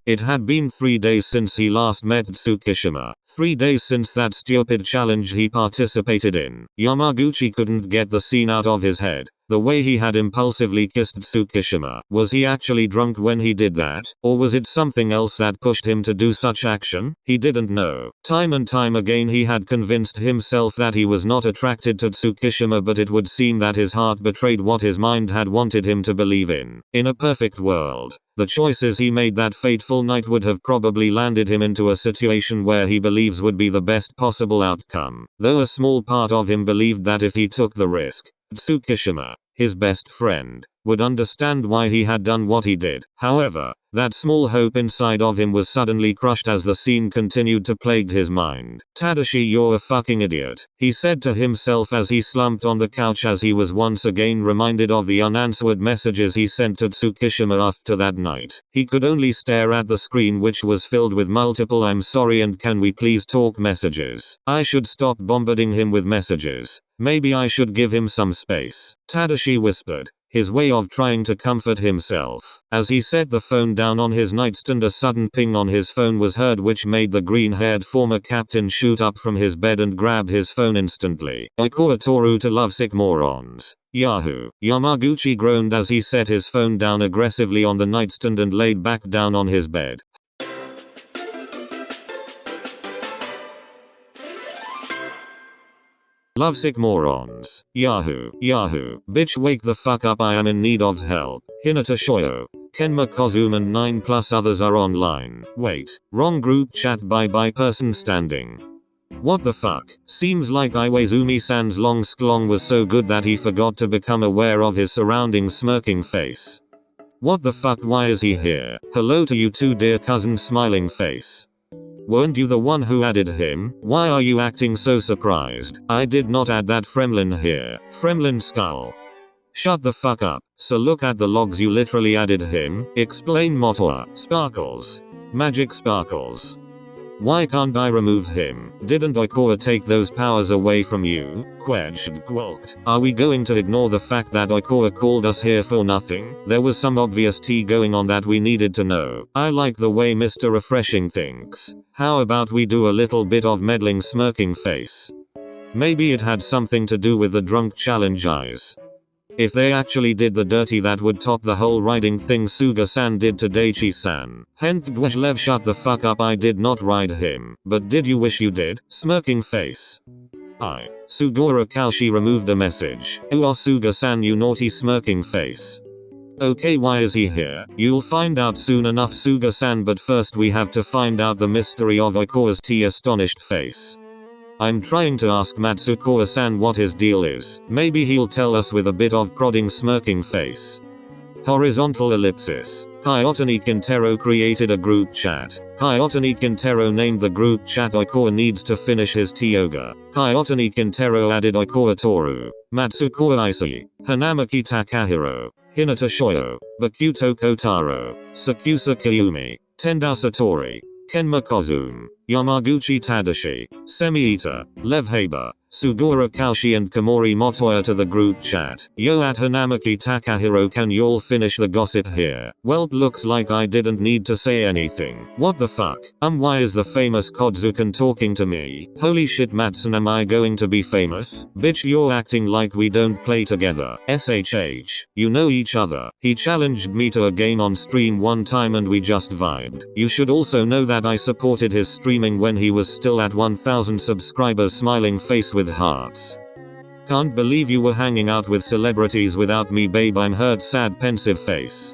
It had been 3 days since he last met Tsukkiyama. 3 days since that stupid challenge he participated in. Yamaguchi couldn't get the scene out of his head. The way he had impulsively kissed Tsukkiyama. Was he actually drunk when he did that? Or was it something else that pushed him to do such action? He didn't know. Time and time again he had convinced himself that he was not attracted to Tsukkiyama, but it would seem that his heart betrayed what his mind had wanted him to believe in. In a perfect world, the choices he made that fateful night would have probably landed him into a situation where he believes would be the best possible outcome. Though a small part of him believed that if he took the risk, Tsukkiyama, his best friend, would understand why he had done what he did. However, that small hope inside of him was suddenly crushed as the scene continued to plague his mind. "Tadashi, you're a fucking idiot," he said to himself as he slumped on the couch, as he was once again reminded of the unanswered messages he sent to Tsukkiyama after that night. He could only stare at the screen, which was filled with multiple "I'm sorry and can we please talk" messages. I should stop bombarding him with messages. Maybe I should give him some space, Tadashi whispered, his way of trying to comfort himself. As he set the phone down on his nightstand, a sudden ping on his phone was heard, which made the green-haired former captain shoot up from his bed and grab his phone instantly. "Ikoatoru to lovesick morons. Yahoo!" Yamaguchi groaned as he set his phone down aggressively on the nightstand and laid back down on his bed. "Lovesick morons. Yahoo! Yahoo! Bitch, wake the fuck up, I am in need of help. Hinata Shoyo, Kenma Kozum and 9+ others are online. Wait, wrong group chat, bye person standing. What the fuck? Seems like Iwaizumi-san's long sklong was so good that he forgot to become aware of his surroundings. Smirking face. What the fuck, why is he here? Hello to you too, dear cousin. Smiling face. Weren't you the one who added him? Why are you acting so surprised? I did not add that Fremlin here. Fremlin skull. Shut the fuck up. So look at the logs, you literally added him. Explain Motoa. Sparkles. Magic sparkles. Why can't I remove him? Didn't Ikoa take those powers away from you? 𝗁𝗲𝘃𝗆𝗆. Are we going to ignore the fact that Ikoa called us here for nothing? There was some obvious tea going on that we needed to know. I like the way Mr. Refreshing thinks. How about we do a little bit of meddling? Smirking face. Maybe it had something to do with the drunk challenge eyes. If they actually did the dirty, that would top the whole riding thing Suga-san did to Daichi-san. 𝗁𝗲𝗃𝗀𝘆, shut the fuck up, I did not ride him. But did you wish you did? Smirking face. Sugora Kaoshi removed a message. Oh Suga-san, you naughty. Smirking face. Okay, why is he here? You'll find out soon enough, Suga-san, but first we have to find out the mystery of Ikoa's tea. Astonished face. I'm trying to ask Matsukoa-san what his deal is. Maybe he'll tell us with a bit of prodding. Smirking face. Horizontal ellipsis. Kyotani Kintaro created a group chat. Kyotani Kintaro named the group chat Ikoa needs to finish his Tioga. Kyotani Kintaro added Ikoatoru, Matsukoa Issei, Hanamaki Takahiro, Hinata Shoyo, Bakuto Kotaro, Sakusa Kayumi, Tendou Satori, Kenma Kozum, Yamaguchi Tadashi, Semi-Ita, Levhaba, Sugora Kaoshi and Komori Motoya to the group chat. Yo, at Hanamaki Takahiro, can y'all finish the gossip here? Well, looks like I didn't need to say anything. What the fuck? Why is the famous Kodzukan talking to me? Holy shit, Matsun, am I going to be famous? Bitch, you're acting like we don't play together. SHH. You know each other. He challenged me to a game on stream one time and we just vibed. You should also know that I supported his streaming when he was still at 1000 subscribers. Smiling face with hearts. Can't believe you were hanging out with celebrities without me, babe. I'm hurt. Sad pensive face.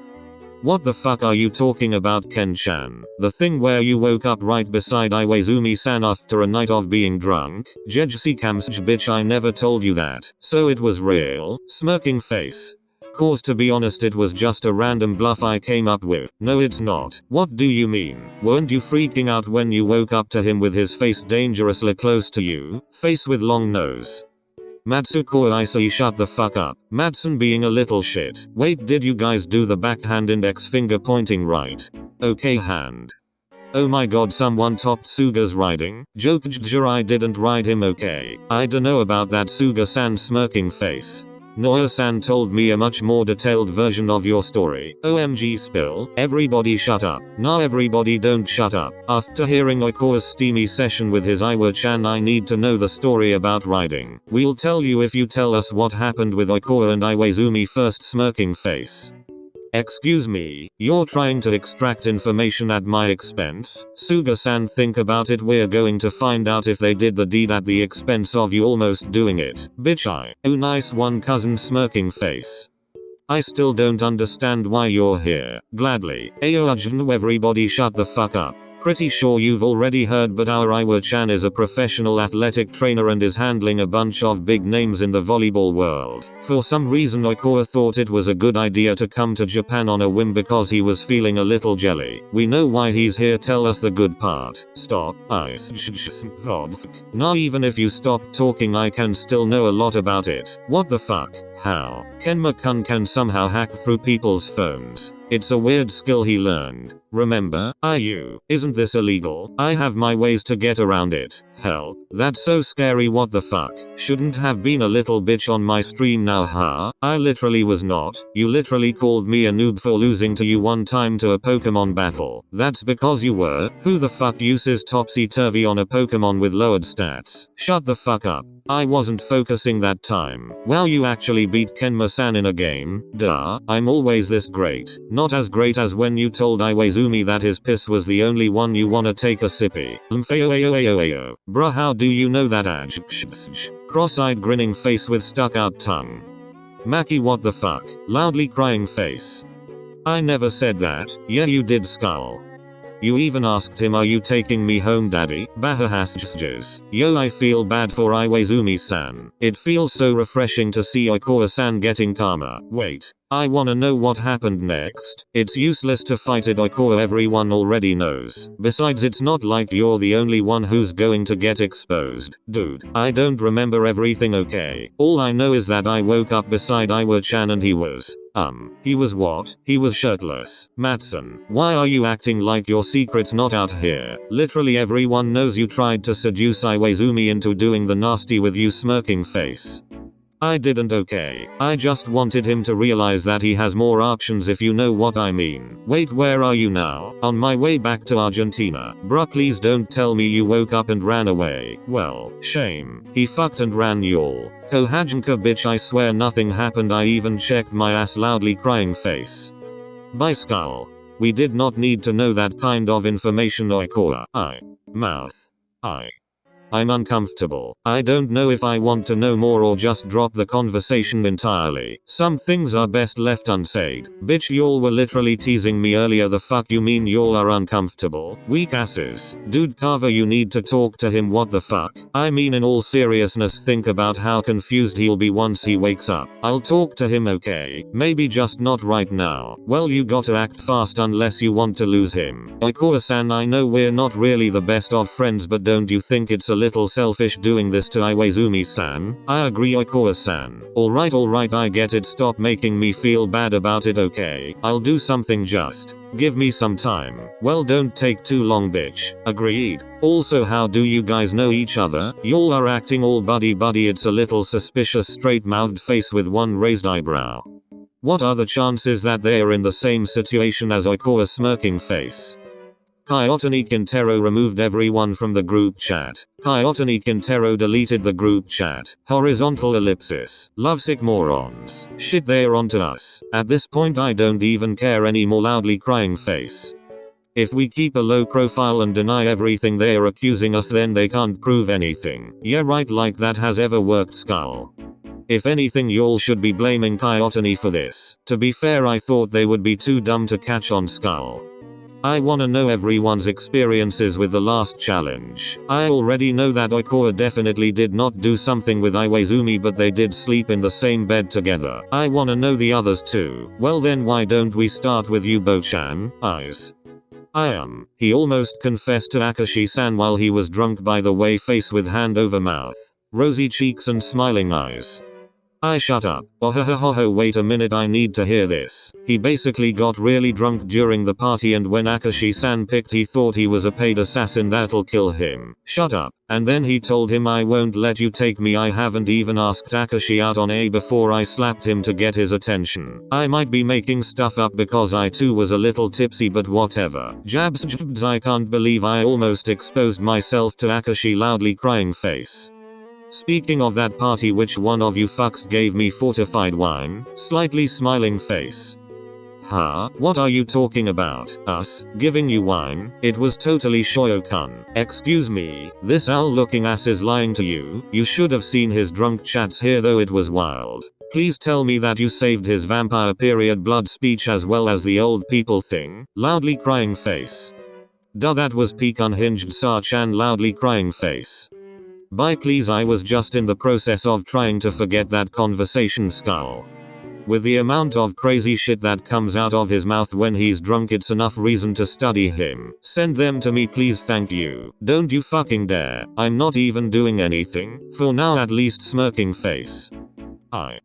What the fuck are you talking about, Ken-chan? The thing where you woke up right beside Iwaizumi-san after a night of being drunk? 𝗁𝗲𝘃𝗃𝗀𝘆, bitch, I never told you that. So it was real? Smirking face. Cause to be honest, it was just a random bluff I came up with. No, it's not. What do you mean? Weren't you freaking out when you woke up to him with his face dangerously close to you? Face with long nose. Matsukoa Issei, shut the fuck up. Matsun being a little shit. Wait, did you guys do the backhand index finger pointing right? Okay, hand. Oh my god, someone topped Suga's riding? 𝗁𝗲𝘃𝗃𝗀𝘆, I didn't ride him. Okay. I dunno about that, Suga-san. Smirking face. Naoya-san told me a much more detailed version of your story. OMG spill. Everybody shut up. Nah, everybody don't shut up. After hearing Ikoa's steamy session with his Iwa-chan, I need to know the story about riding. We'll tell you if you tell us what happened with Ikoa and Iwaizumi first. Smirking face. Excuse me, you're trying to extract information at my expense? Suga-san, think about it, we're going to find out if they did the deed at the expense of you almost doing it. Bitch. Oh nice one cousin. Smirking face. I still don't understand why you're here. Gladly. Ayo everybody shut the fuck up. Pretty sure you've already heard, but our Iwa-chan is a professional athletic trainer and is handling a bunch of big names in the volleyball world. For some reason Ikoa thought it was a good idea to come to Japan on a whim because he was feeling a little jelly. We know why he's here, tell us the good part. Stop. Nah, even if you stop talking I can still know a lot about it. What the fuck? How? Kenma-kun can somehow hack through people's phones. It's a weird skill he learned. Remember? Isn't this illegal? I have my ways to get around it. Hell, that's so scary. What the fuck? Shouldn't have been a little bitch on my stream now, huh? I literally was not. You literally called me a noob for losing to you one time to a Pokemon battle. That's because you were. Who the fuck uses topsy-turvy on a Pokemon with lowered stats? Shut the fuck up. I wasn't focusing that time. Wow, you actually beat Kenma-san in a game? Duh, I'm always this great. Not as great as when you told Iwaizumi that his piss was the only one you wanna take a sippy. Bruh, how do you know that? Cross-eyed grinning face with stuck-out tongue. Maki, what the fuck? Loudly crying face. I never said that. Yeah you did, skull. You even asked him, are you taking me home daddy? Bahahasjs. Yo, I feel bad for Iwaizumi-san. It feels so refreshing to see Ikoa-san getting karma. Wait. I wanna know what happened next. It's useless to fight it, Ikoa, everyone already knows. Besides, it's not like you're the only one who's going to get exposed. Dude, I don't remember everything, okay? All I know is that I woke up beside Iwa-chan and he was what? He was shirtless. Matson, why are you acting like your secret's not out here? Literally everyone knows you tried to seduce Iwaizumi into doing the nasty with you. Smirking face. I didn't, okay? I just wanted him to realize that he has more options, if you know what I mean. Wait, where are you now? On my way back to Argentina. Bruh, please don't tell me you woke up and ran away. Well, shame. He fucked and ran, y'all. Kohajinka bitch, I swear nothing happened, I even checked my ass. Loudly crying face. By skull. We did not need to know that kind of information, Ikoa. I'm uncomfortable. I don't know if I want to know more or just drop the conversation entirely. Some things are best left unsaid. Bitch, y'all were literally teasing me earlier. The fuck you mean y'all are uncomfortable? Weak asses. Dude, Carver, you need to talk to him. What the fuck? I mean, in all seriousness, think about how confused he'll be once he wakes up. I'll talk to him, okay? Maybe just not right now. Well, you gotta act fast unless you want to lose him. Ikoa-san, I know we're not really the best of friends, but don't you think it's a little selfish doing this to Iwaizumi-san? I agree, Ikoa-san. Alright, I get it. Stop making me feel bad about it, okay? I'll do something, just give me some time. Well, don't take too long, bitch. Agreed. Also, how do you guys know each other? Y'all are acting all buddy-buddy. It's a little suspicious. Straight-mouthed face with one raised eyebrow. What are the chances that they are in the same situation as Ikoa? Smirking face. Kyotani Quintero removed everyone from the group chat. Kyotani Quintero deleted the group chat. Horizontal ellipsis. Lovesick morons. Shit, they're onto us. At this point I don't even care anymore. Loudly crying face. If we keep a low profile and deny everything they're accusing us, then they can't prove anything. Yeah, right, like that has ever worked, skull. If anything, y'all should be blaming Kyotani for this. To be fair, I thought they would be too dumb to catch on, skull. I wanna know everyone's experiences with the last challenge. I already know that Ikoa definitely did not do something with Iwaizumi, but they did sleep in the same bed together. I wanna know the others too. Well then, why don't we start with you, Bo-chan? Eyes. He almost confessed to Akashi-san while he was drunk, by the way. Face with hand over mouth. Rosy cheeks and smiling eyes. I shut up. Oh, wait a minute, I need to hear this. He basically got really drunk during the party, and when Akashi-san picked, he thought he was a paid assassin that'll kill him. Shut up. And then he told him, I won't let you take me. I haven't even asked Akashi out on A before I slapped him to get his attention. I might be making stuff up because I too was a little tipsy, but whatever. 𝗵𝗶𝘃𝘀𝘆𝘀, I can't believe I almost exposed myself to Akashi. Loudly crying face. Speaking of that party, which one of you fucks gave me fortified wine? Slightly smiling face. Huh? What are you talking about? Us? Giving you wine? It was totally Shoyo-kun. Excuse me, this owl-looking ass is lying to you. You should have seen his drunk chats here though, it was wild. Please tell me that you saved his vampire period blood speech as well as the old people thing. Loudly crying face. Duh, that was peak unhinged Sa-chan. Loudly crying face. Bye please, I was just in the process of trying to forget that conversation. Skull. With the amount of crazy shit that comes out of his mouth when he's drunk, it's enough reason to study him. Send them to me please, thank you. Don't you fucking dare. I'm not even doing anything. For now at least. Smirking face.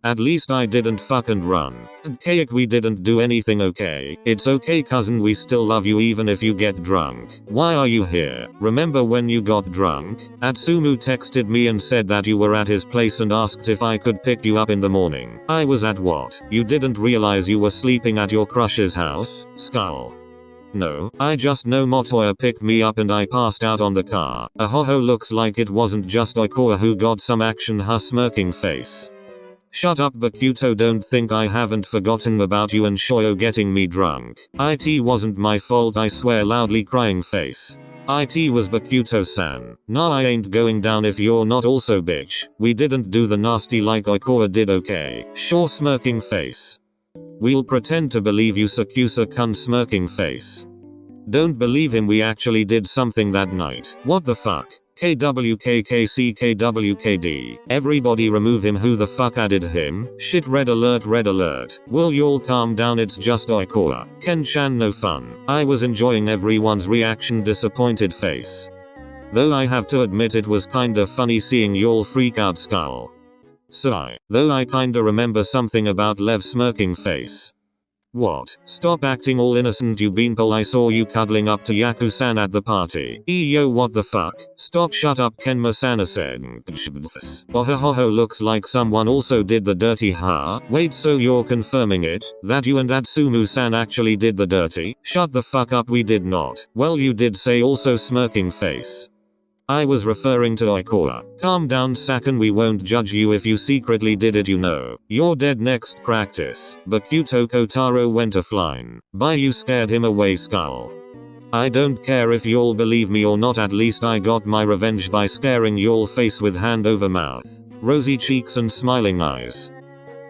At least I didn't fuck and run. 𝗁𝗂𝘃, we didn't do anything, okay? It's okay cousin, we still love you even if you get drunk. Why are you here? Remember when you got drunk? Atsumu texted me and said that you were at his place and asked if I could pick you up in the morning. I was at what? You didn't realize you were sleeping at your crush's house? Skull. No, I just know Motoya picked me up and I passed out on the car. Ahoho, looks like it wasn't just Oikoa who got some action. Smirking face. Shut up 𝗶𝗄𝘆𝘀, don't think I haven't forgotten about you and Shoyo getting me drunk. It wasn't my fault, I swear. Loudly crying face. It was 𝗶𝗄𝘆𝘀-san. Nah, I ain't going down if you're not also bitch. We didn't do the nasty like Oikoa did, okay? Sure. Smirking face. We'll pretend to believe you sakuatsu-kun. Smirking face. Don't believe him, we actually did something that night. What the fuck? 𝗂𝗲𝘃𝗃𝐶 Everybody remove him. Who the fuck added him? Shit, red alert, red alert. Will y'all calm down, it's just Oikoa. Ken-chan, no fun. I was enjoying everyone's reaction. Disappointed face. Though I have to admit it was kinda funny seeing y'all freak out. Skull. Sigh. Though I kinda remember something about Lev. Smirking face. What? Stop acting all innocent, you beanpole. I saw you cuddling up to Yaku-san at the party. Yo, what the fuck? Stop. Shut up, Kenma-san said. Ohoho, looks like someone also did the dirty. Huh? Wait, so you're confirming it? That you and Atsumu-san actually did the dirty? Shut the fuck up, we did not. Well, you did say also. Smirking face. I was referring to Oikoa. Calm down, Sakan, we won't judge you if you secretly did it, you know. You're dead next practice. 𝗶𝗄𝘆𝘀 Kotaro went offline. Bye, you scared him away. Skull. I don't care if y'all believe me or not, at least I got my revenge by scaring y'all face with hand over mouth. Rosy cheeks and smiling eyes.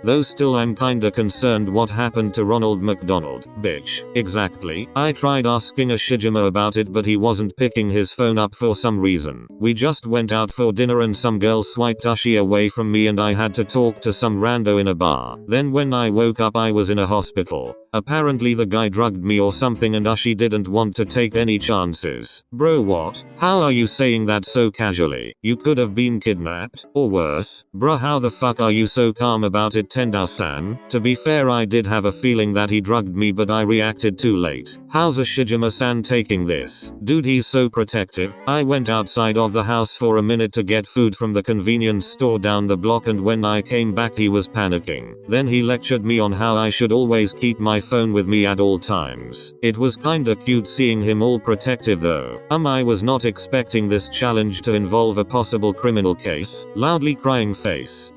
Though still I'm kinda concerned what happened to Ronald McDonald. Bitch. Exactly. I tried asking Ashijima about it but he wasn't picking his phone up for some reason. We just went out for dinner and some girl swiped Ushi away from me and I had to talk to some rando in a bar. Then when I woke up I was in a hospital. Apparently the guy drugged me or something and Ushi didn't want to take any chances. Bro, what? How are you saying that so casually? You could have been kidnapped? Or worse? Bruh, how the fuck are you so calm about it, Tendao-san? To be fair, I did have a feeling that he drugged me but I reacted too late. How's Ashijima-san taking this? Dude, he's so protective. I went outside of the house for a minute to get food from the convenience store down the block and when I came back he was panicking. Then he lectured me on how I should always keep my phone with me at all times. It was kinda cute seeing him all protective though. I was not expecting this challenge to involve a possible criminal case. Loudly crying face.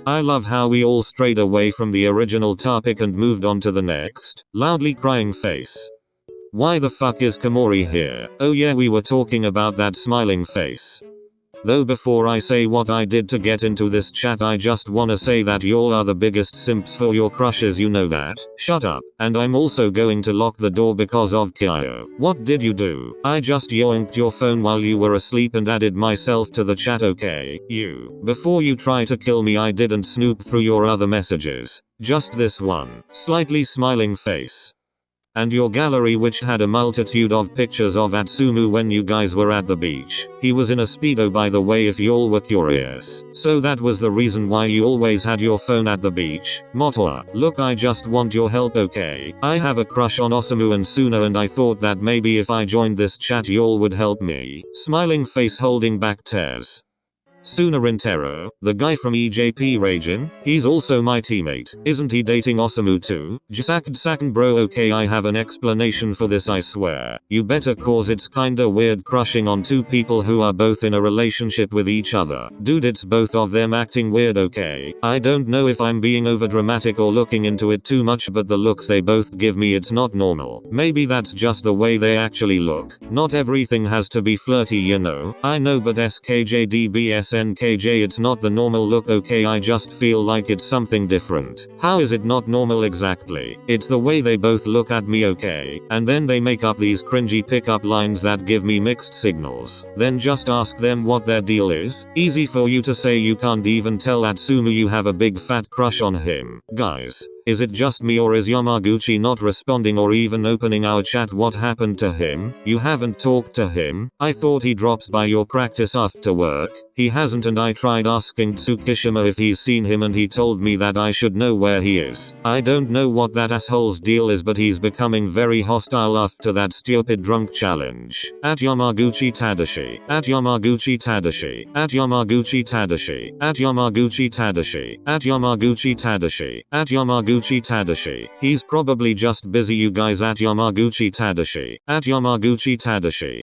I love how we all strayed away from the original topic and moved on to the next. Loudly crying face. Why the fuck is Komori here? Oh yeah, we were talking about that. Smiling face. Though before I say what I did to get into this chat, I just wanna say that y'all are the biggest simps for your crushes, you know that? Shut up. And I'm also going to lock the door because of Kyo. What did you do? I just yoinked your phone while you were asleep and added myself to the chat, okay? You. Before you try to kill me, I didn't snoop through your other messages. Just this one. Slightly smiling face. and your gallery which had a multitude of pictures of Atsumu when you guys were at the beach. He was in a speedo by the way if y'all were curious. So that was the reason why you always had your phone at the beach. Motoa, look, I just want your help, okay? I have a crush on Osamu and Suna and I thought that maybe if I joined this chat y'all would help me. Smiling face holding back tears. Suna Rintaro, the guy from 𝗹𝗲𝘃𝗃𝘀, he's also my teammate. Isn't he dating Osamu too? 𝗃𝗲𝘃𝗀𝘀 bro, okay, I have an explanation for this, I swear. You better, cause it's kinda weird crushing on two people who are both in a relationship with each other. Dude, it's both of them acting weird, okay? I don't know if I'm being overdramatic or looking into it too much, but the looks they both give me, it's not normal. Maybe that's just the way they actually look. Not everything has to be flirty, you know. I know, but SKJDBSNKJ, it's not the normal look, okay? I just feel like it's something different. How is it not normal exactly? It's the way they both look at me, okay? And then they make up these cringy pickup lines that give me mixed signals. Then just ask them what their deal is. Easy for you to say you can't even tell Atsumu you have a big fat crush on him. Guys, is it just me or is Yamaguchi not responding or even opening our chat? What happened to him? You haven't talked to him? I thought he drops by your practice after work. He hasn't, and I tried asking Tsukishima if he's seen him and he told me that I should know where he is. I don't know what that asshole's deal is, but he's becoming very hostile after that stupid drunk challenge. At Yamaguchi Tadashi. At Yamaguchi Tadashi. At Yamaguchi Tadashi. At Yamaguchi Tadashi. At Yamaguchi Tadashi. At Yamaguchi Tadashi. He's probably just busy, you guys. At Yamaguchi Tadashi. At Yamaguchi Tadashi.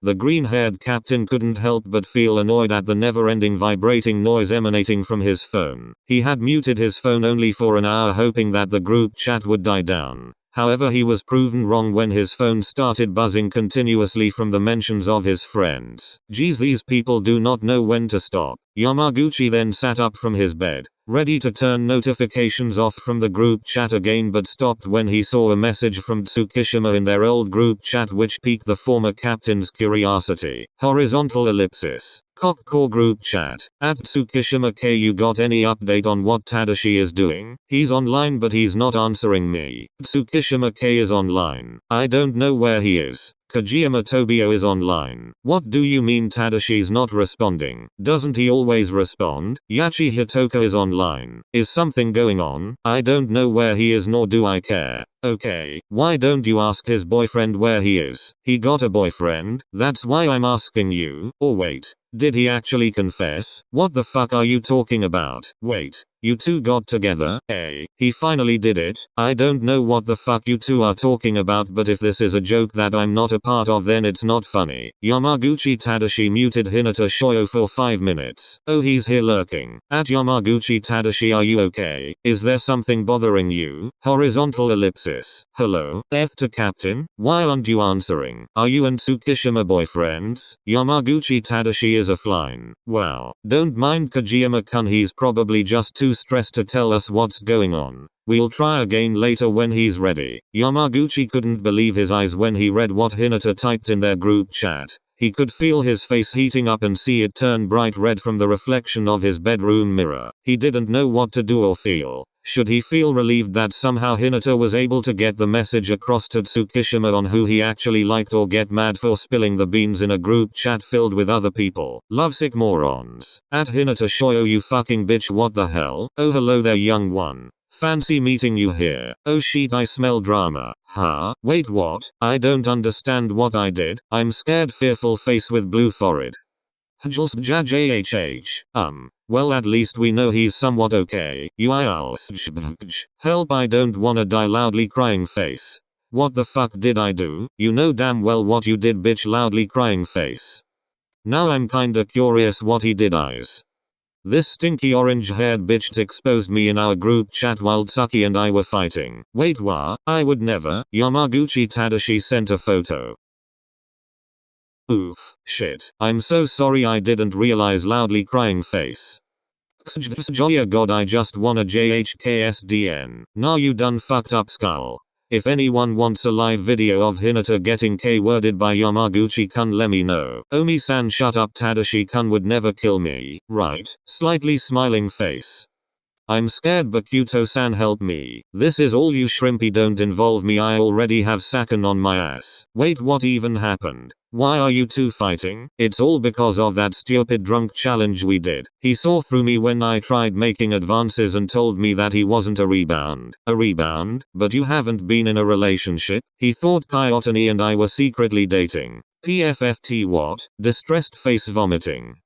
The green-haired captain couldn't help but feel annoyed at the never-ending vibrating noise emanating from his phone. He had muted his phone only for an hour, hoping that the group chat would die down. However, he was proven wrong when his phone started buzzing continuously from the mentions of his friends. Geez, these people do not know when to stop. Yamaguchi then sat up from his bed, ready to turn notifications off from the group chat again, but stopped when he saw a message from Tsukishima in their old group chat which piqued the former captain's curiosity. Horizontal ellipsis. Cockcore group chat. At Tsukishima K, you got any update on what Tadashi is doing? He's online but he's not answering me. Tsukishima K is online. I don't know where he is. Kajiyama Tobio is online. What do you mean Tadashi's not responding? Doesn't he always respond? Yachi Hitoka is online. Is something going on? I don't know where he is, nor do I care. Okay, why don't you ask his boyfriend where he is? He got a boyfriend? That's why I'm asking you. Or wait, did he actually confess? What the fuck are you talking about? Wait, you two got together? He finally did it? I don't know what the fuck you two are talking about, but if this is a joke that I'm not a part of, then it's not funny. Yamaguchi Tadashi muted Hinata Shoyo for 5 minutes. Oh, he's here lurking. At Yamaguchi Tadashi, are you okay? Is there something bothering you? Horizontal ellipsis. Hello, F to Captain? Why aren't you answering? Are you and Tsukishima boyfriends? Yamaguchi Tadashi is offline. Wow. Don't mind Kajiyama-kun, he's probably just too stressed to tell us what's going on. We'll try again later when he's ready. Yamaguchi couldn't believe his eyes when he read what Hinata typed in their group chat. He could feel his face heating up and see it turn bright red from the reflection of his bedroom mirror. He didn't know what to do or feel. Should he feel relieved that somehow Hinata was able to get the message across to Tsukishima on who he actually liked, or get mad for spilling the beans in a group chat filled with other people? Lovesick morons. At Hinata Shoyo, you fucking bitch, what the hell? Oh, hello there, young one. Fancy meeting you here. Oh shit, I smell drama. Huh? Wait, what? I don't understand what I did. I'm scared, fearful face with blue forehead. Well, at least we know he's somewhat okay. Help, I don't wanna die, loudly crying face. What the fuck did I do? You know damn well what you did, bitch, loudly crying face. Now I'm kinda curious what he did, eyes. This stinky orange-haired bitch exposed me in our group chat while Tsuki and I were fighting. Wait, what? I would never. Yamaguchi Tadashi sent a photo. Oof. Shit. I'm so sorry, I didn't realize, loudly crying face. Joya god, I just wanna JHKSDN. Nah, you done fucked up, skull. If anyone wants a live video of Hinata getting K-worded by Yamaguchi-kun, let me know. Omi-san, shut up, Tadashi-kun would never kill me, right? Slightly smiling face. I'm scared, but Kyuto-san, help me. This is all you, shrimpy, don't involve me, I already have Saken on my ass. Wait, what even happened? Why are you two fighting? It's all because of that stupid drunk challenge we did. He saw through me when I tried making advances and told me that he wasn't a rebound. A rebound? But you haven't been in a relationship? He thought Kayotani and I were secretly dating. PFFT what? Distressed face, vomiting.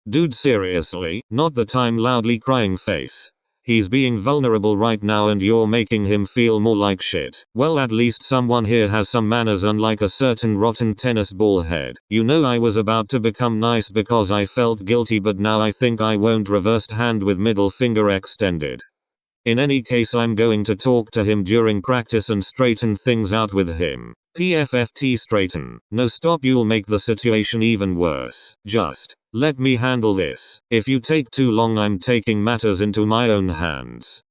Dude, seriously? Not the time, loudly crying face. He's being vulnerable right now and you're making him feel more like shit. Well, at least someone here has some manners, unlike a certain rotten tennis ball head. You know, I was about to become nice because I felt guilty, but now I think I won't. Reversed hand with middle finger extended. In any case, I'm going to talk to him during practice and straighten things out with him. PFFT straighten. No, stop, you'll make the situation even worse. Just let me handle this. If you take too long, I'm taking matters into my own hands.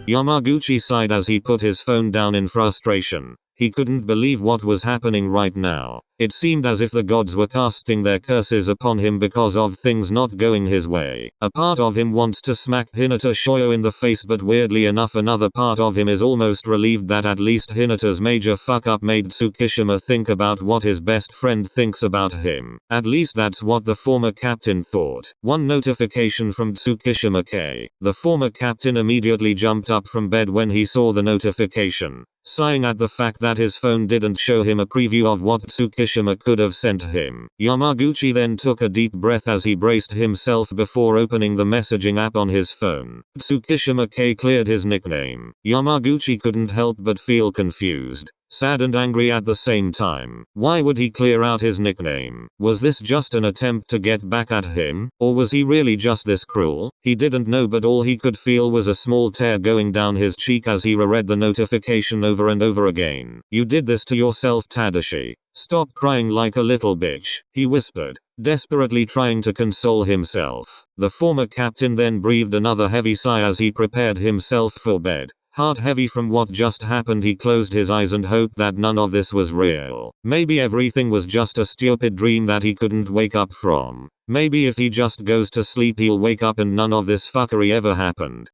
Yamaguchi sighed as he put his phone down in frustration. He couldn't believe what was happening right now. It seemed as if the gods were casting their curses upon him because of things not going his way. A part of him wants to smack Hinata Shoyo in the face, but weirdly enough another part of him is almost relieved that at least Hinata's major fuck-up made Tsukishima think about what his best friend thinks about him. At least that's what the former captain thought. One notification from Tsukishima K. The former captain immediately jumped up from bed when he saw the notification, sighing at the fact that his phone didn't show him a preview of what Tsukishima could have sent him. Yamaguchi then took a deep breath as he braced himself before opening the messaging app on his phone. Tsukishima K cleared his nickname. Yamaguchi couldn't help but feel confused, sad and angry at the same time. Why would he clear out his nickname? Was this just an attempt to get back at him? Or was he really just this cruel? He didn't know, but all he could feel was a small tear going down his cheek as he reread the notification over and over again. You did this to yourself, Tadashi. Stop crying like a little bitch, he whispered, desperately trying to console himself. The former captain then breathed another heavy sigh as he prepared himself for bed. Heart heavy from what just happened, he closed his eyes and hoped that none of this was real. Maybe everything was just a stupid dream that he couldn't wake up from. Maybe if he just goes to sleep he'll wake up and none of this fuckery ever happened.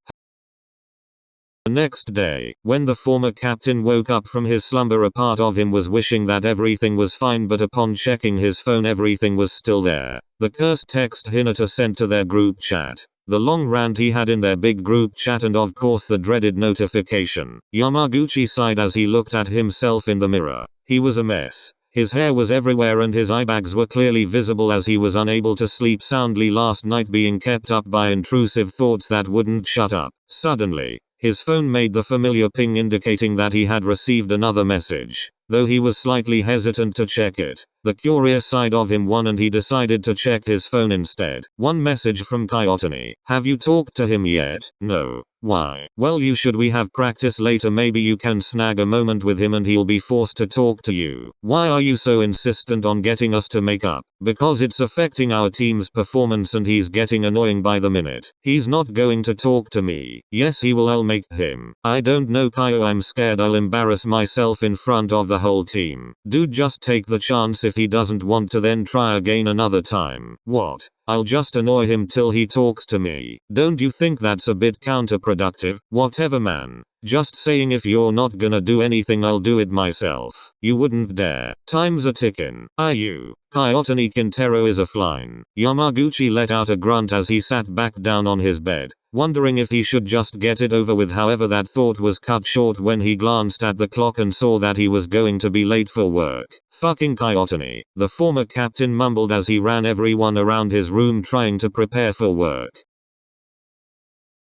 The next day, when the former captain woke up from his slumber, a part of him was wishing that everything was fine, but upon checking his phone everything was still there. The cursed text Hinata sent to their group chat, the long rant he had in their big group chat, and of course the dreaded notification. Yamaguchi sighed as he looked at himself in the mirror. He was a mess. His hair was everywhere and his eye bags were clearly visible as he was unable to sleep soundly last night, being kept up by intrusive thoughts that wouldn't shut up. Suddenly, his phone made the familiar ping indicating that he had received another message. Though he was slightly hesitant to check it, the curious side of him won and he decided to check his phone instead. One message from Kayotani. Have you talked to him yet? No. Why? Well, you should. We have practice later. Maybe you can snag a moment with him and he'll be forced to talk to you. Why are you so insistent on getting us to make up? Because it's affecting our team's performance and he's getting annoying by the minute. He's not going to talk to me. Yes, he will. I'll make him. I don't know, Kaio. I'm scared I'll embarrass myself in front of the whole team. Dude, just take the chance. If he doesn't want to, then try again another time. What? I'll just annoy him till he talks to me. Don't you think that's a bit counterproductive? Whatever, man. Just saying, if you're not gonna do anything, I'll do it myself. You wouldn't dare. Time's a tickin'. You. Kayotani Kintaro is offline. Yamaguchi let out a grunt as he sat back down on his bed, wondering if he should just get it over with. However, that thought was cut short when he glanced at the clock and saw that he was going to be late for work. Fucking Kayotani, the former captain mumbled as he ran everyone around his room trying to prepare for work.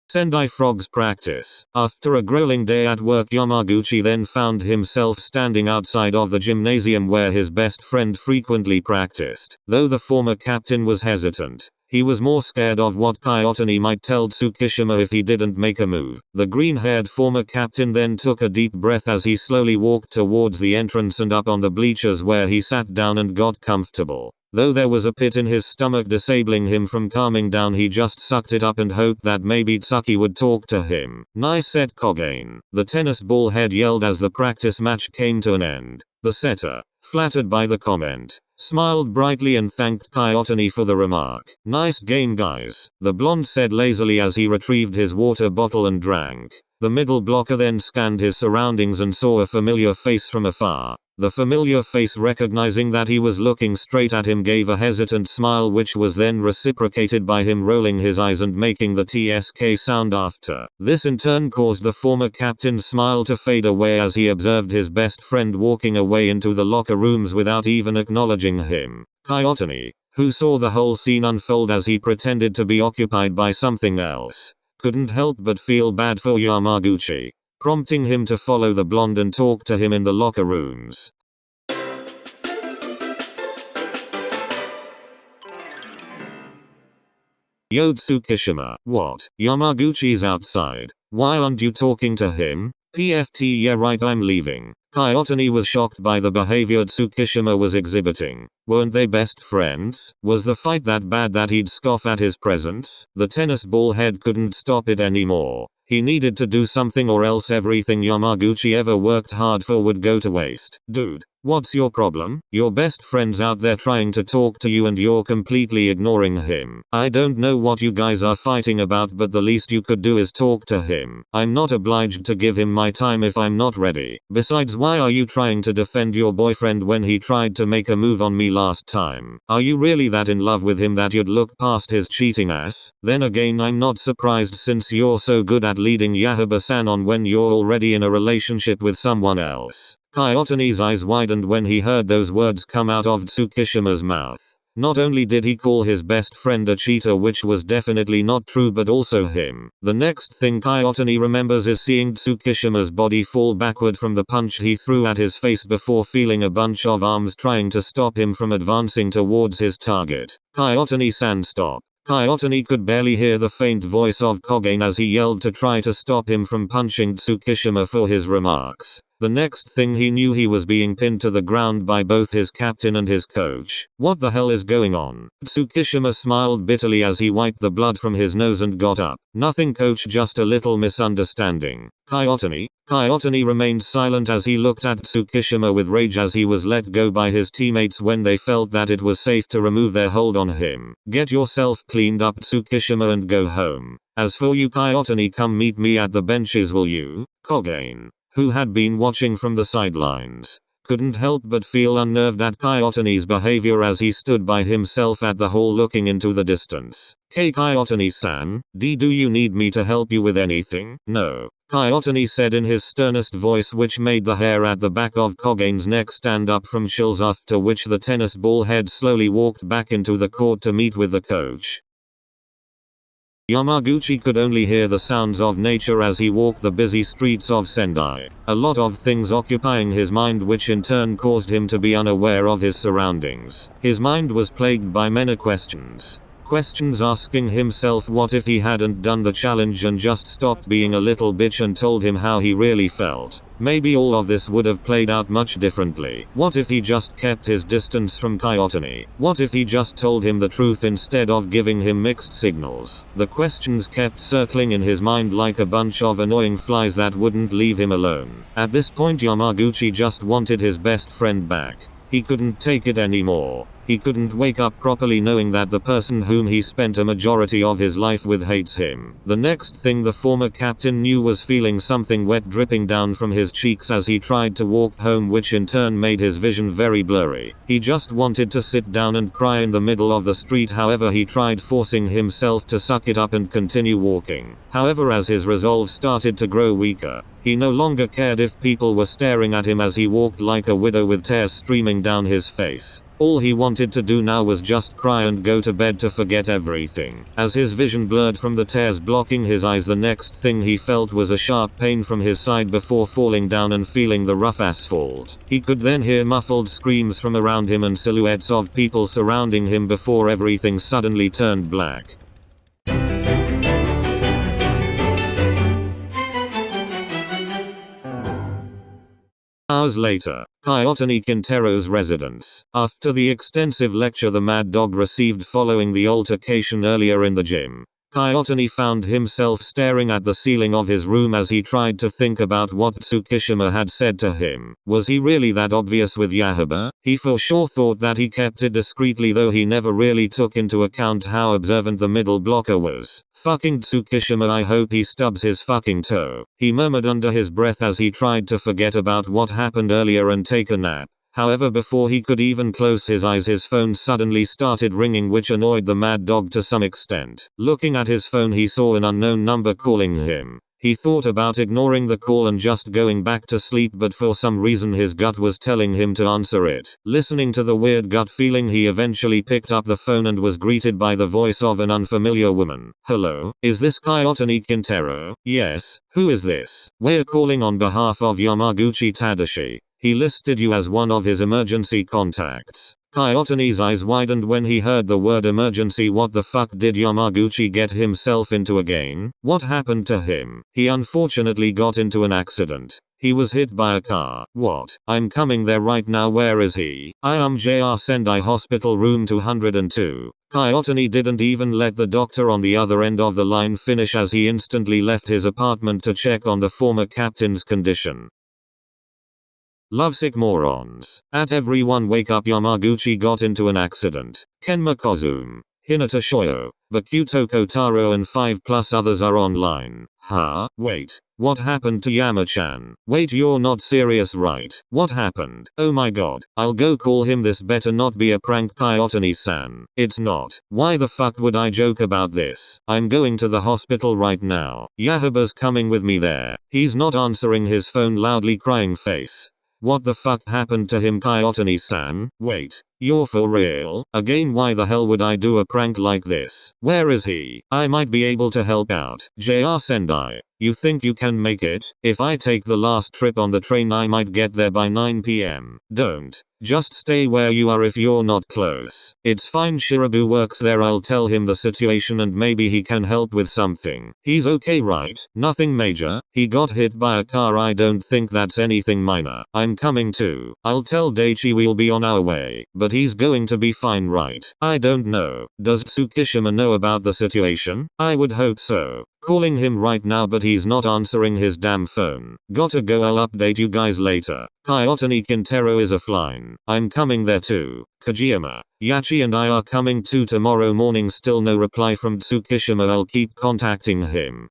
Sendai Frogs practice. After a grueling day at work, Yamaguchi then found himself standing outside of the gymnasium where his best friend frequently practiced. Though the former captain was hesitant, he was more scared of what Kayotani might tell Tsukishima if he didn't make a move. The green-haired former captain then took a deep breath as he slowly walked towards the entrance and up on the bleachers, where he sat down and got comfortable. Though there was a pit in his stomach disabling him from calming down, he just sucked it up and hoped that maybe Tsuki would talk to him. Nice set, Kogen. The tennis ball head yelled as the practice match came to an end. The setter, flattered by the comment, smiled brightly and thanked 𝗀𝗄𝘅 for the remark. Nice game, guys, the blonde said lazily as he retrieved his water bottle and drank. The middle blocker then scanned his surroundings and saw a familiar face from afar. The familiar face, recognizing that he was looking straight at him, gave a hesitant smile which was then reciprocated by him rolling his eyes and making the TSK sound after. This in turn caused the former captain's smile to fade away as he observed his best friend walking away into the locker rooms without even acknowledging him. 𝗀𝗄𝘅, who saw the whole scene unfold as he pretended to be occupied by something else, couldn't help but feel bad for Yamaguchi, prompting him to follow the blonde and talk to him in the locker rooms. Yo Tsukishima, what? Yamaguchi's outside. Why aren't you talking to him? PFT, yeah right, I'm leaving. 𝗀𝗄𝘅 was shocked by the behavior Tsukishima was exhibiting. Weren't they best friends? Was the fight that bad that he'd scoff at his presence? The tennis ball head couldn't stop it anymore. He needed to do something or else everything Yamaguchi ever worked hard for would go to waste. Dude, what's your problem? Your best friend's out there trying to talk to you and you're completely ignoring him. I don't know what you guys are fighting about, but the least you could do is talk to him. I'm not obliged to give him my time if I'm not ready. Besides, why are you trying to defend your boyfriend when he tried to make a move on me last time? Are you really that in love with him that you'd look past his cheating ass? Then again, I'm not surprised since you're so good at leading Yahaba-san on when you're already in a relationship with someone else. 𝗀𝗄𝘅's eyes widened when he heard those words come out of Tsukishima's mouth. Not only did he call his best friend a cheater, which was definitely not true, but also him. The next thing 𝗀𝗄𝘅 remembers is seeing Tsukishima's body fall backward from the punch he threw at his face before feeling a bunch of arms trying to stop him from advancing towards his target. 𝗀𝗄𝘅-san, stop. 𝗀𝗄𝘅 could barely hear the faint voice of Kogen as he yelled to try to stop him from punching Tsukishima for his remarks. The next thing he knew, he was being pinned to the ground by both his captain and his coach. What the hell is going on? Tsukishima smiled bitterly as he wiped the blood from his nose and got up. Nothing, coach, just a little misunderstanding. 𝗀𝗄𝘅 remained silent as he looked at Tsukishima with rage as he was let go by his teammates when they felt that it was safe to remove their hold on him. Get yourself cleaned up, Tsukishima, and go home. As for you, 𝗀𝗄𝘅, come meet me at the benches, will you? Kogen, who had been watching from the sidelines, couldn't help but feel unnerved at 𝗀𝗄𝘅's behavior as he stood by himself at the hall looking into the distance. Hey 𝗀𝗄𝘅-san, do you need me to help you with anything? No, 𝗀𝗄𝘅 said in his sternest voice, which made the hair at the back of Kogen's neck stand up from chills, after which the tennis ball head slowly walked back into the court to meet with the coach. Yamaguchi could only hear the sounds of nature as he walked the busy streets of Sendai. A lot of things occupying his mind, which in turn caused him to be unaware of his surroundings. His mind was plagued by many questions. Questions asking himself, what if he hadn't done the challenge and just stopped being a little bitch and told him how he really felt? Maybe all of this would have played out much differently. What if he just kept his distance from 𝗀𝗄𝘅? What if he just told him the truth instead of giving him mixed signals? The questions kept circling in his mind like a bunch of annoying flies that wouldn't leave him alone. At this point, Yamaguchi just wanted his best friend back. He couldn't take it anymore. He couldn't wake up properly knowing that the person whom he spent a majority of his life with hates him. The next thing the former captain knew was feeling something wet dripping down from his cheeks as he tried to walk home, which in turn made his vision very blurry. He just wanted to sit down and cry in the middle of the street. However, he tried forcing himself to suck it up and continue walking. However, as his resolve started to grow weaker, he no longer cared if people were staring at him as he walked like a widow with tears streaming down his face. All he wanted to do now was just cry and go to bed to forget everything. As his vision blurred from the tears blocking his eyes, the next thing he felt was a sharp pain from his side before falling down and feeling the rough asphalt. He could then hear muffled screams from around him and silhouettes of people surrounding him before everything suddenly turned black. hours later, 𝗀𝗃𝘀𝘆𝘀's residence. After the extensive lecture the mad dog received following the altercation earlier in the gym, 𝗀𝗃 found himself staring at the ceiling of his room as he tried to think about what Tsukishima had said to him. Was he really that obvious with 𝗂𝗲𝗲? He for sure thought that he kept it discreetly, though he never really took into account how observant the middle blocker was. Fucking Tsukishima, I hope he stubs his fucking toe, he murmured under his breath as he tried to forget about what happened earlier and take a nap. However, before he could even close his eyes his phone suddenly started ringing, which annoyed the mad dog to some extent. Looking at his phone he saw an unknown number calling him. He thought about ignoring the call and just going back to sleep, but for some reason his gut was telling him to answer it. Listening to the weird gut feeling, he eventually picked up the phone and was greeted by the voice of an unfamiliar woman. Hello, is this 𝗀𝗃𝘀𝘆𝘀? Yes, who is this? We're calling on behalf of Yamaguchi Tadashi. He listed you as one of his emergency contacts. 𝗀𝗃's eyes widened when he heard the word emergency. What the fuck did Yamaguchi get himself into again? What happened to him? He unfortunately got into an accident. He was hit by a car. What? I'm coming there right now. Where is he? I am J.R. Sendai Hospital room 202. 𝗀𝗃 didn't even let the doctor on the other end of the line finish as he instantly left his apartment to check on the former captain's condition. Lovesick morons. At everyone wake up, Yamaguchi got into an accident. Kenma Kozume, Hinata Shoyo, Bakuto Kotaro and 5+ others are online. Huh? Wait. What happened to Yama-chan? Wait, you're not serious, right? What happened? Oh my god. I'll go call him. This better not be a prank, 𝗀𝗃-san. It's not. Why the fuck would I joke about this? I'm going to the hospital right now. 𝗂𝗲𝗲's coming with me there. He's not answering his phone, loudly crying face. What the fuck happened to him, 𝗀𝗃-san? Wait. You're for real? Again, why the hell would I do a prank like this? Where is he? I might be able to help out. J.R. Sendai. You think you can make it? If I take the last trip on the train I might get there by 9 p.m. Don't. Just stay where you are if you're not close. It's fine, Shirabu works there. I'll tell him the situation and maybe he can help with something. He's okay, right? Nothing major. He got hit by a car. I don't think that's anything minor. I'm coming too. I'll tell Daichi we'll be on our way. But he's going to be fine, right? I don't know. Does Tsukishima know about the situation? I would hope so. Calling him right now, but he's not answering his damn phone. Gotta go, I'll update you guys later. 𝗀𝗃𝘀𝘆𝘀 is offline. I'm coming there too. Kojima, Yachi and I are coming too tomorrow morning. Still no reply from Tsukishima. I'll keep contacting him.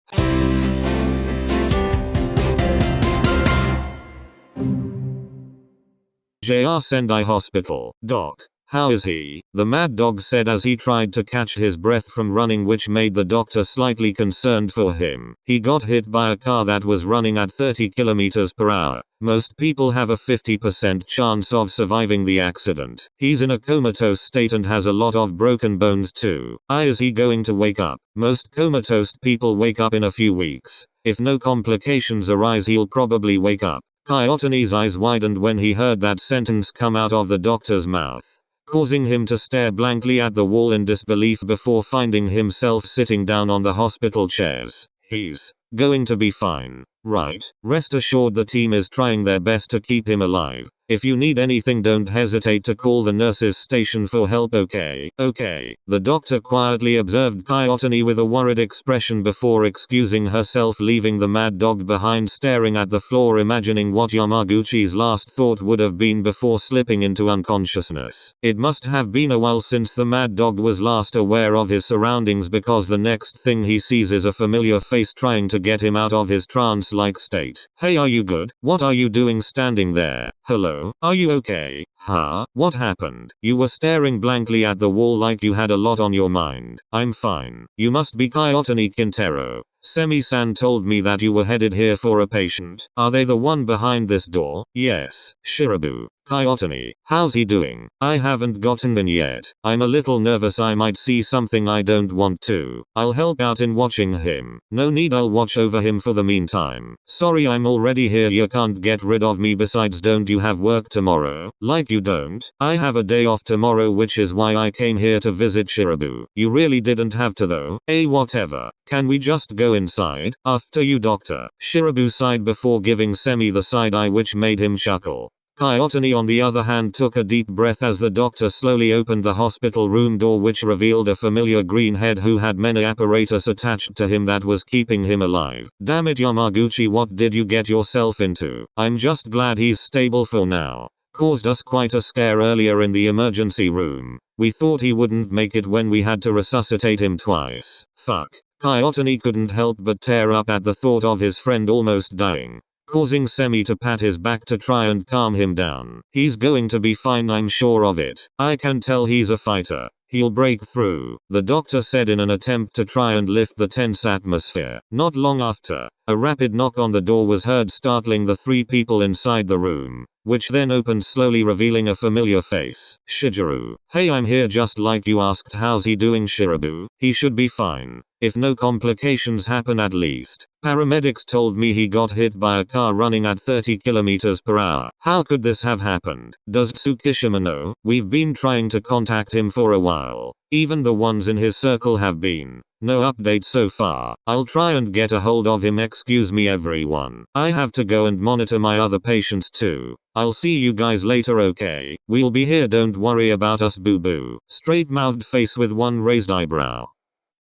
J.R. Sendai Hospital. Doc, how is he? The mad dog said as he tried to catch his breath from running, which made the doctor slightly concerned for him. He got hit by a car that was running at 30 km/h. Most people have a 50% chance of surviving the accident. He's in a comatose state and has a lot of broken bones too. Is he going to wake up? Most comatose people wake up in a few weeks. If no complications arise, he'll probably wake up. 𝗀𝗃's eyes widened when he heard that sentence come out of the doctor's mouth, causing him to stare blankly at the wall in disbelief before finding himself sitting down on the hospital chairs. He's going to be fine, right? Rest assured the team is trying their best to keep him alive. If you need anything, don't hesitate to call the nurses station for help, okay? Okay. The doctor quietly observed 𝗀𝗃 with a worried expression before excusing herself, leaving the mad dog behind staring at the floor, imagining what Yamaguchi's last thought would have been before slipping into unconsciousness. It must have been a while since the mad dog was last aware of his surroundings, because the next thing he sees is a familiar face trying to get him out of his trance-like state. Hey, are you good? What are you doing standing there? Hello? Are you okay? Huh? What happened? You were staring blankly at the wall like you had a lot on your mind. I'm fine. You must be 𝗀𝗃𝘀𝘆𝘀. Semi-san told me that you were headed here for a patient. Are they the one behind this door? Yes. Shirabu. 𝗂𝗃𝘃, how's he doing? I haven't gotten in yet. I'm a little nervous I might see something I don't want to. I'll help out in watching him. No need, I'll watch over him for the meantime. Sorry I'm already here, you can't get rid of me. Besides, don't you have work tomorrow? Like you don't? I have a day off tomorrow, which is why I came here to visit Shirabu. You really didn't have to though. Whatever. Can we just go inside? After you, doctor. Shirabu sighed before giving Semi the side eye, which made him chuckle. 𝗂𝗃𝘃 on the other hand took a deep breath as the doctor slowly opened the hospital room door, which revealed a familiar green head who had many apparatus attached to him that was keeping him alive. Damn it, Yamaguchi, what did you get yourself into? I'm just glad he's stable for now. Caused us quite a scare earlier in the emergency room. We thought he wouldn't make it when we had to resuscitate him twice. Fuck. 𝗂𝗃𝘃 couldn't help but tear up at the thought of his friend almost dying, causing Semi to pat his back to try and calm him down. He's going to be fine, I'm sure of it. I can tell he's a fighter. He'll break through, the doctor said in an attempt to try and lift the tense atmosphere. Not long after, a rapid knock on the door was heard, startling the three people inside the room, which then opened slowly, revealing a familiar face. Shigeru. Hey, I'm here just like you asked. How's he doing, Shirabu? He should be fine. If no complications happen at least. Paramedics told me he got hit by a car running at 30 km/h. How could this have happened? Does Tsukishima know? We've been trying to contact him for a while. Even the ones in his circle have been. No update so far. I'll try and get a hold of him. Excuse me everyone. I have to go and monitor my other patients too. I'll see you guys later, okay? We'll be here, don't worry about us, boo boo. Straight-mouthed face with one raised eyebrow.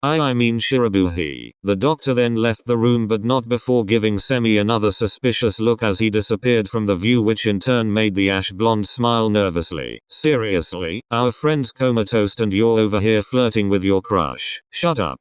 I mean Shirabu, he. The doctor then left the room, but not before giving Semi another suspicious look as he disappeared from the view, which in turn made the ash blonde smile nervously. Seriously? Our friend's comatose and you're over here flirting with your crush. Shut up.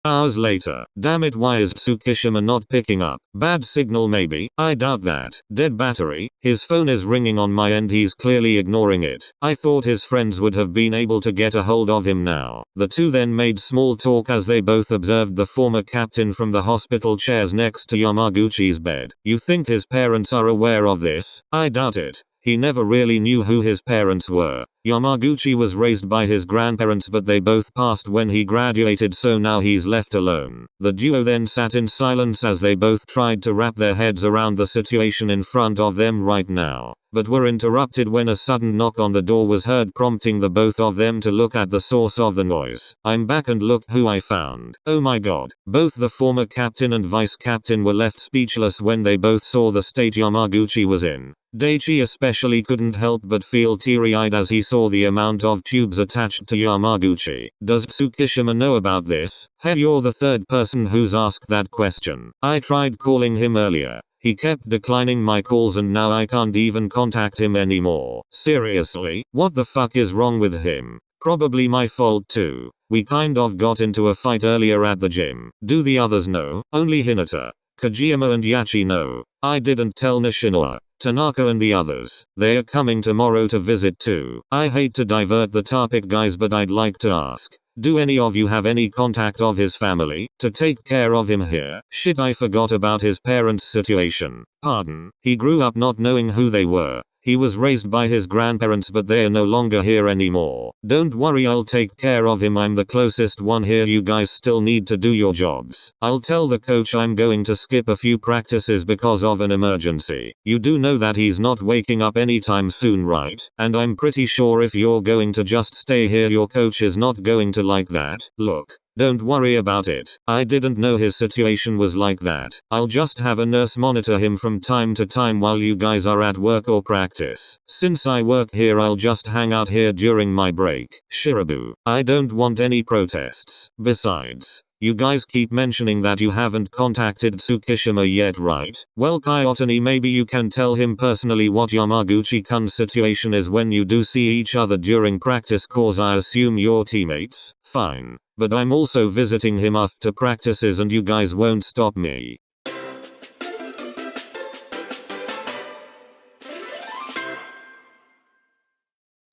Hours later. Damn it, why is Tsukishima not picking up? Bad signal maybe? I doubt that. Dead battery? His phone is ringing on my end, he's clearly ignoring it. I thought his friends would have been able to get a hold of him now. The two then made small talk as they both observed the former captain from the hospital chairs next to Yamaguchi's bed. You think his parents are aware of this? I doubt it. He never really knew who his parents were. Yamaguchi was raised by his grandparents, but they both passed when he graduated, so now he's left alone. The duo then sat in silence as they both tried to wrap their heads around the situation in front of them right now, but were interrupted when a sudden knock on the door was heard, prompting the both of them to look at the source of the noise. I'm back and look who I found. Oh my god. Both the former captain and vice captain were left speechless when they both saw the state Yamaguchi was in. Daichi especially couldn't help but feel teary-eyed as he saw the amount of tubes attached to Yamaguchi. Does Tsukishima know about this? Hey, you're the third person who's asked that question. I tried calling him earlier. He kept declining my calls and now I can't even contact him anymore. Seriously? What the fuck is wrong with him? Probably my fault too. We kind of got into a fight earlier at the gym. Do the others know? Only Hinata, Kajiyama and Yachi know. I didn't tell Nishinoa, Tanaka and the others. They are coming tomorrow to visit too. I hate to divert the topic guys, but I'd like to ask. Do any of you have any contact of his family to take care of him here? Shit, I forgot about his parents' situation. Pardon. He grew up not knowing who they were. He was raised by his grandparents, but they are no longer here anymore. Don't worry, I'll take care of him. I'm the closest one here. You guys still need to do your jobs. I'll tell the coach I'm going to skip a few practices because of an emergency. You do know that he's not waking up anytime soon, right? And I'm pretty sure if you're going to just stay here, your coach is not going to like that. Look. Don't worry about it. I didn't know his situation was like that. I'll just have a nurse monitor him from time to time while you guys are at work or practice. Since I work here, I'll just hang out here during my break. Shirabu. I don't want any protests. Besides, you guys keep mentioning that you haven't contacted Tsukishima yet, right? Well, 𝗂𝗃𝘃, maybe you can tell him personally what Yamaguchi-kun's situation is when you do see each other during practice, cause I assume you're teammates? Fine. But I'm also visiting him after practices and you guys won't stop me.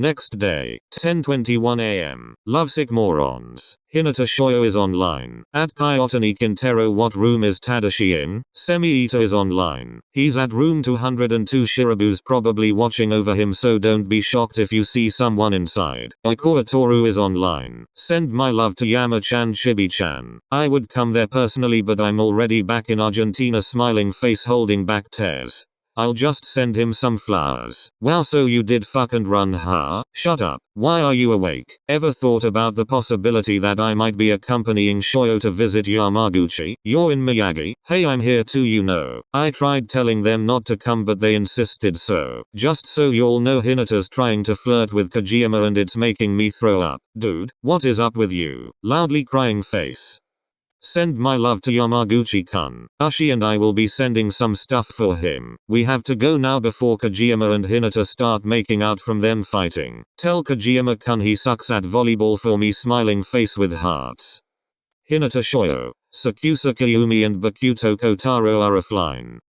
Next day, 10:21 a.m. Lovesick morons. Hinata Shoyo is online. At Kyotani Kintaro, what room is Tadashi in? Semi-Ita is online. He's at room 202. Shirabu's probably watching over him, so don't be shocked if you see someone inside. Ikoa Toru is online. Send my love to Yama-chan Chibi-chan. I would come there personally, but I'm already back in Argentina. Smiling face holding back tears. I'll just send him some flowers. Wow, so you did fuck and run, huh? Shut up. Why are you awake? Ever thought about the possibility that I might be accompanying Shoyo to visit Yamaguchi? You're in Miyagi? Hey, I'm here too, you know. I tried telling them not to come, but they insisted, so. Just so y'all know, Hinata's trying to flirt with Kojima and it's making me throw up. Dude, what is up with you? Loudly crying face. Send my love to Yamaguchi-kun. Ushi and I will be sending some stuff for him. We have to go now before Kojima and Hinata start making out from them fighting. Tell Kojima-kun he sucks at volleyball for me. Smiling face with hearts. Hinata Shoyo, Sakusa Kayumi and Bakuto Kotaro are offline.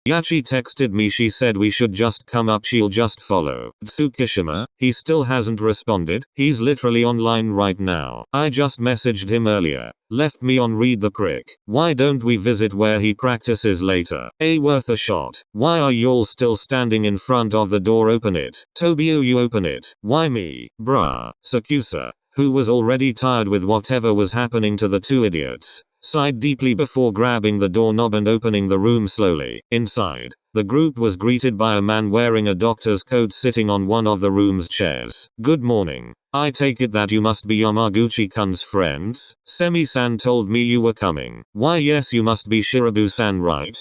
Yachi texted me, she said we should just come up, she'll just follow. Tsukishima, he still hasn't responded, he's literally online right now. I just messaged him earlier. Left me on read the prick. Why don't we visit where he practices later? Worth a shot. Why are y'all still standing in front of the door? Open it. Tobio, you open it. Why me? Bruh. Sakusa, who was already tired with whatever was happening to the two idiots, sighed deeply before grabbing the doorknob and opening the room slowly. Inside, the group was greeted by a man wearing a doctor's coat sitting on one of the room's chairs. Good morning. I take it that you must be Yamaguchi-kun's friends? Semi-san told me you were coming. Why, yes, you must be Shirabu-san, right?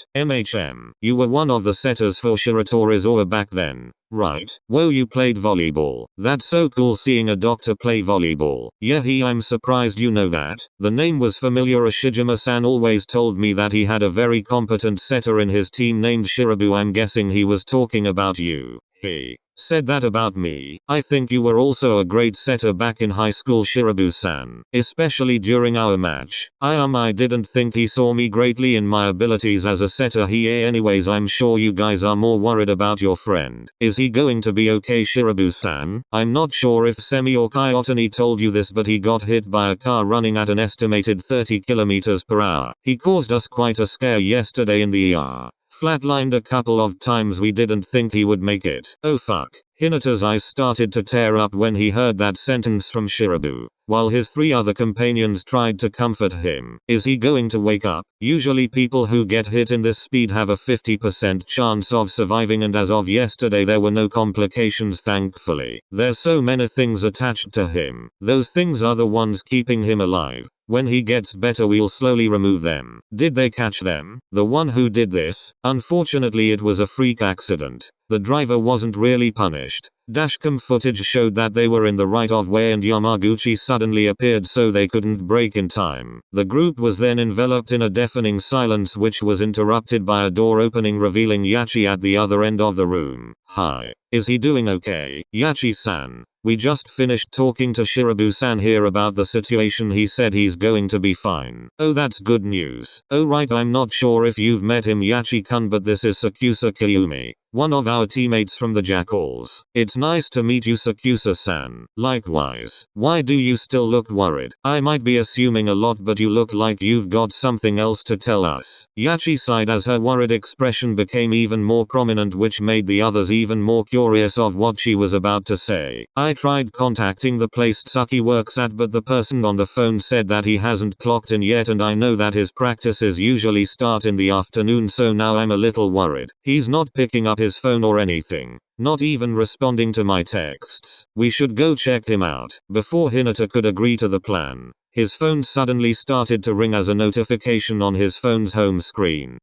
You were one of the setters for Shiratori's Oa back then, right? Whoa, you played volleyball. That's so cool seeing a doctor play volleyball. Yeah, I'm surprised you know that. The name was familiar. Ashijima-san always told me that he had a very competent setter in his team named Shirabu. I'm guessing he was talking about you. He said that about me. I think you were also a great setter back in high school, Shirabu-san, especially during our match. I didn't think he saw me greatly in my abilities as a setter. Anyways, I'm sure you guys are more worried about your friend. Is he going to be okay, Shirabu-san? I'm not sure if Semi or Kyotani told you this, but he got hit by a car running at an estimated 30 km/h. He caused us quite a scare yesterday in the ER. Flatlined a couple of times. We didn't think he would make it. Oh fuck. Hinata's eyes started to tear up when he heard that sentence from Shirabu, while his three other companions tried to comfort him. Is he going to wake up? Usually people who get hit in this speed have a 50% chance of surviving, and as of yesterday there were no complications, thankfully. There's so many things attached to him. Those things are the ones keeping him alive. When he gets better we'll slowly remove them. Did they catch them? The one who did this? Unfortunately it was a freak accident. The driver wasn't really punished. Dashcam footage showed that they were in the right of way and Yamaguchi suddenly appeared so they couldn't brake in time. The group was then enveloped in a deafening silence, which was interrupted by a door opening revealing Yachi at the other end of the room. Hi. Is he doing okay? Yachi-san. We just finished talking to Shirabu-san here about the situation. He said he's going to be fine. Oh, that's good news. Oh right, I'm not sure if you've met him, Yachi-kun, but this is Sakusa Kayumi, one of our teammates from the Jackals. It's nice to meet you, Sakusa-san. Likewise. Why do you still look worried? I might be assuming a lot, but you look like you've got something else to tell us. Yachi sighed as her worried expression became even more prominent, which made the others even more curious of what she was about to say. I tried contacting the place Tsuki works at, but the person on the phone said that he hasn't clocked in yet, and I know that his practices usually start in the afternoon, so now I'm a little worried. He's not picking up his phone or anything. Not even responding to my texts. We should go check him out. Before Hinata could agree to the plan, his phone suddenly started to ring as a notification on his phone's home screen.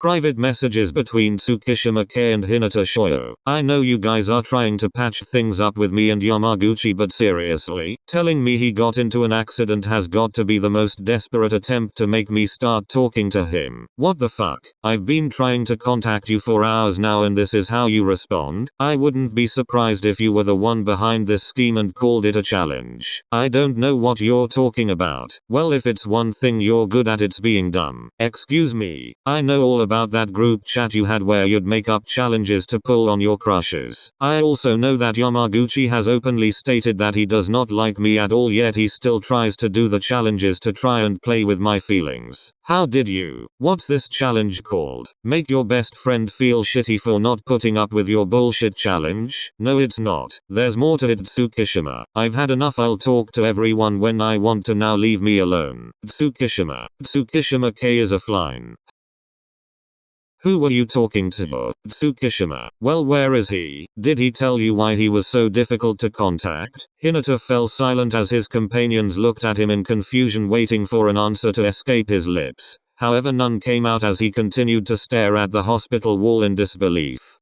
Private messages between Tsukishima Kei and Hinata Shoyo. I know you guys are trying to patch things up with me and Yamaguchi, but seriously, telling me he got into an accident has got to be the most desperate attempt to make me start talking to him. What the fuck? I've been trying to contact you for hours now and this is how you respond? I wouldn't be surprised if you were the one behind this scheme and called it a challenge. I don't know what you're talking about. Well, if it's one thing you're good at, it's being dumb. Excuse me. I know all about about that group chat you had where you'd make up challenges to pull on your crushes. I also know that Yamaguchi has openly stated that he does not like me at all, yet he still tries to do the challenges to try and play with my feelings. How did you? What's this challenge called? Make your best friend feel shitty for not putting up with your bullshit challenge? No, it's not. There's more to it, 𝗁𝗲𝘃𝗀𝘃. I've had enough. I'll talk to everyone when I want to. Now leave me alone. 𝗁𝗃𝘃𝘃𝘀. 𝗁𝗃𝘃𝘃 is a fline. Who were you talking to? 𝗁𝗃𝘃𝘃𝘃. Well, where is he? Did he tell you why he was so difficult to contact? Hinata fell silent as his companions looked at him in confusion, waiting for an answer to escape his lips. However, none came out as he continued to stare at the hospital wall in disbelief.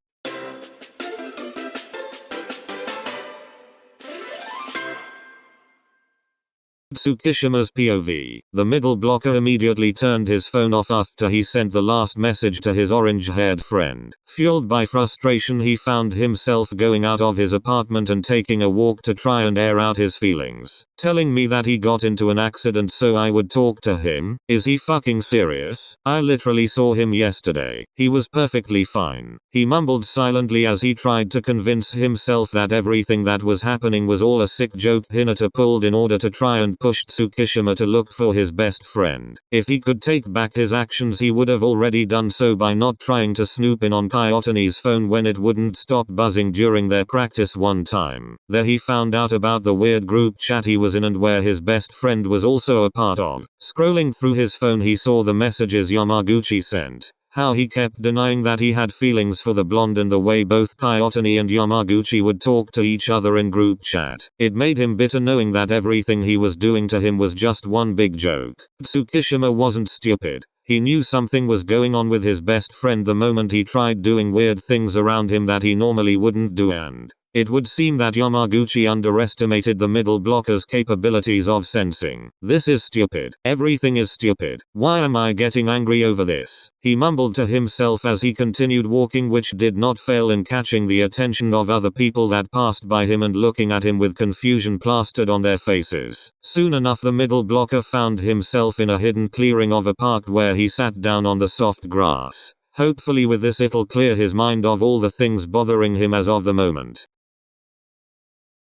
𝗁𝗃𝘃𝘃𝘀's POV. The middle blocker immediately turned his phone off after he sent the last message to his orange-haired friend. Fueled by frustration, he found himself going out of his apartment and taking a walk to try and air out his feelings. Telling me that he got into an accident so I would talk to him? Is he fucking serious? I literally saw him yesterday. He was perfectly fine. He mumbled silently as he tried to convince himself that everything that was happening was all a sick joke Hinata pulled in order to try and push 𝗁𝗃𝘃𝘃𝘀 to look for his best friend. If he could take back his actions, he would have already done so by not trying to snoop in on 𝗁𝗲𝘃𝘃's phone when it wouldn't stop buzzing during their practice one time. There he found out about the weird group chat he was in and where his best friend was also a part of. Scrolling through his phone, he saw the messages Yamaguchi sent. How he kept denying that he had feelings for the blonde and the way both 𝗁𝗃𝘃 and Yamaguchi would talk to each other in group chat. It made him bitter knowing that everything he was doing to him was just one big joke. 𝗁𝗃𝘃𝘃𝘀 wasn't stupid. He knew something was going on with his best friend the moment he tried doing weird things around him that he normally wouldn't do, and it would seem that Yamaguchi underestimated the middle blocker's capabilities of sensing. This is stupid. Everything is stupid. Why am I getting angry over this? He mumbled to himself as he continued walking, which did not fail in catching the attention of other people that passed by him and looking at him with confusion plastered on their faces. Soon enough, the middle blocker found himself in a hidden clearing of a park where he sat down on the soft grass. Hopefully with this it'll clear his mind of all the things bothering him as of the moment.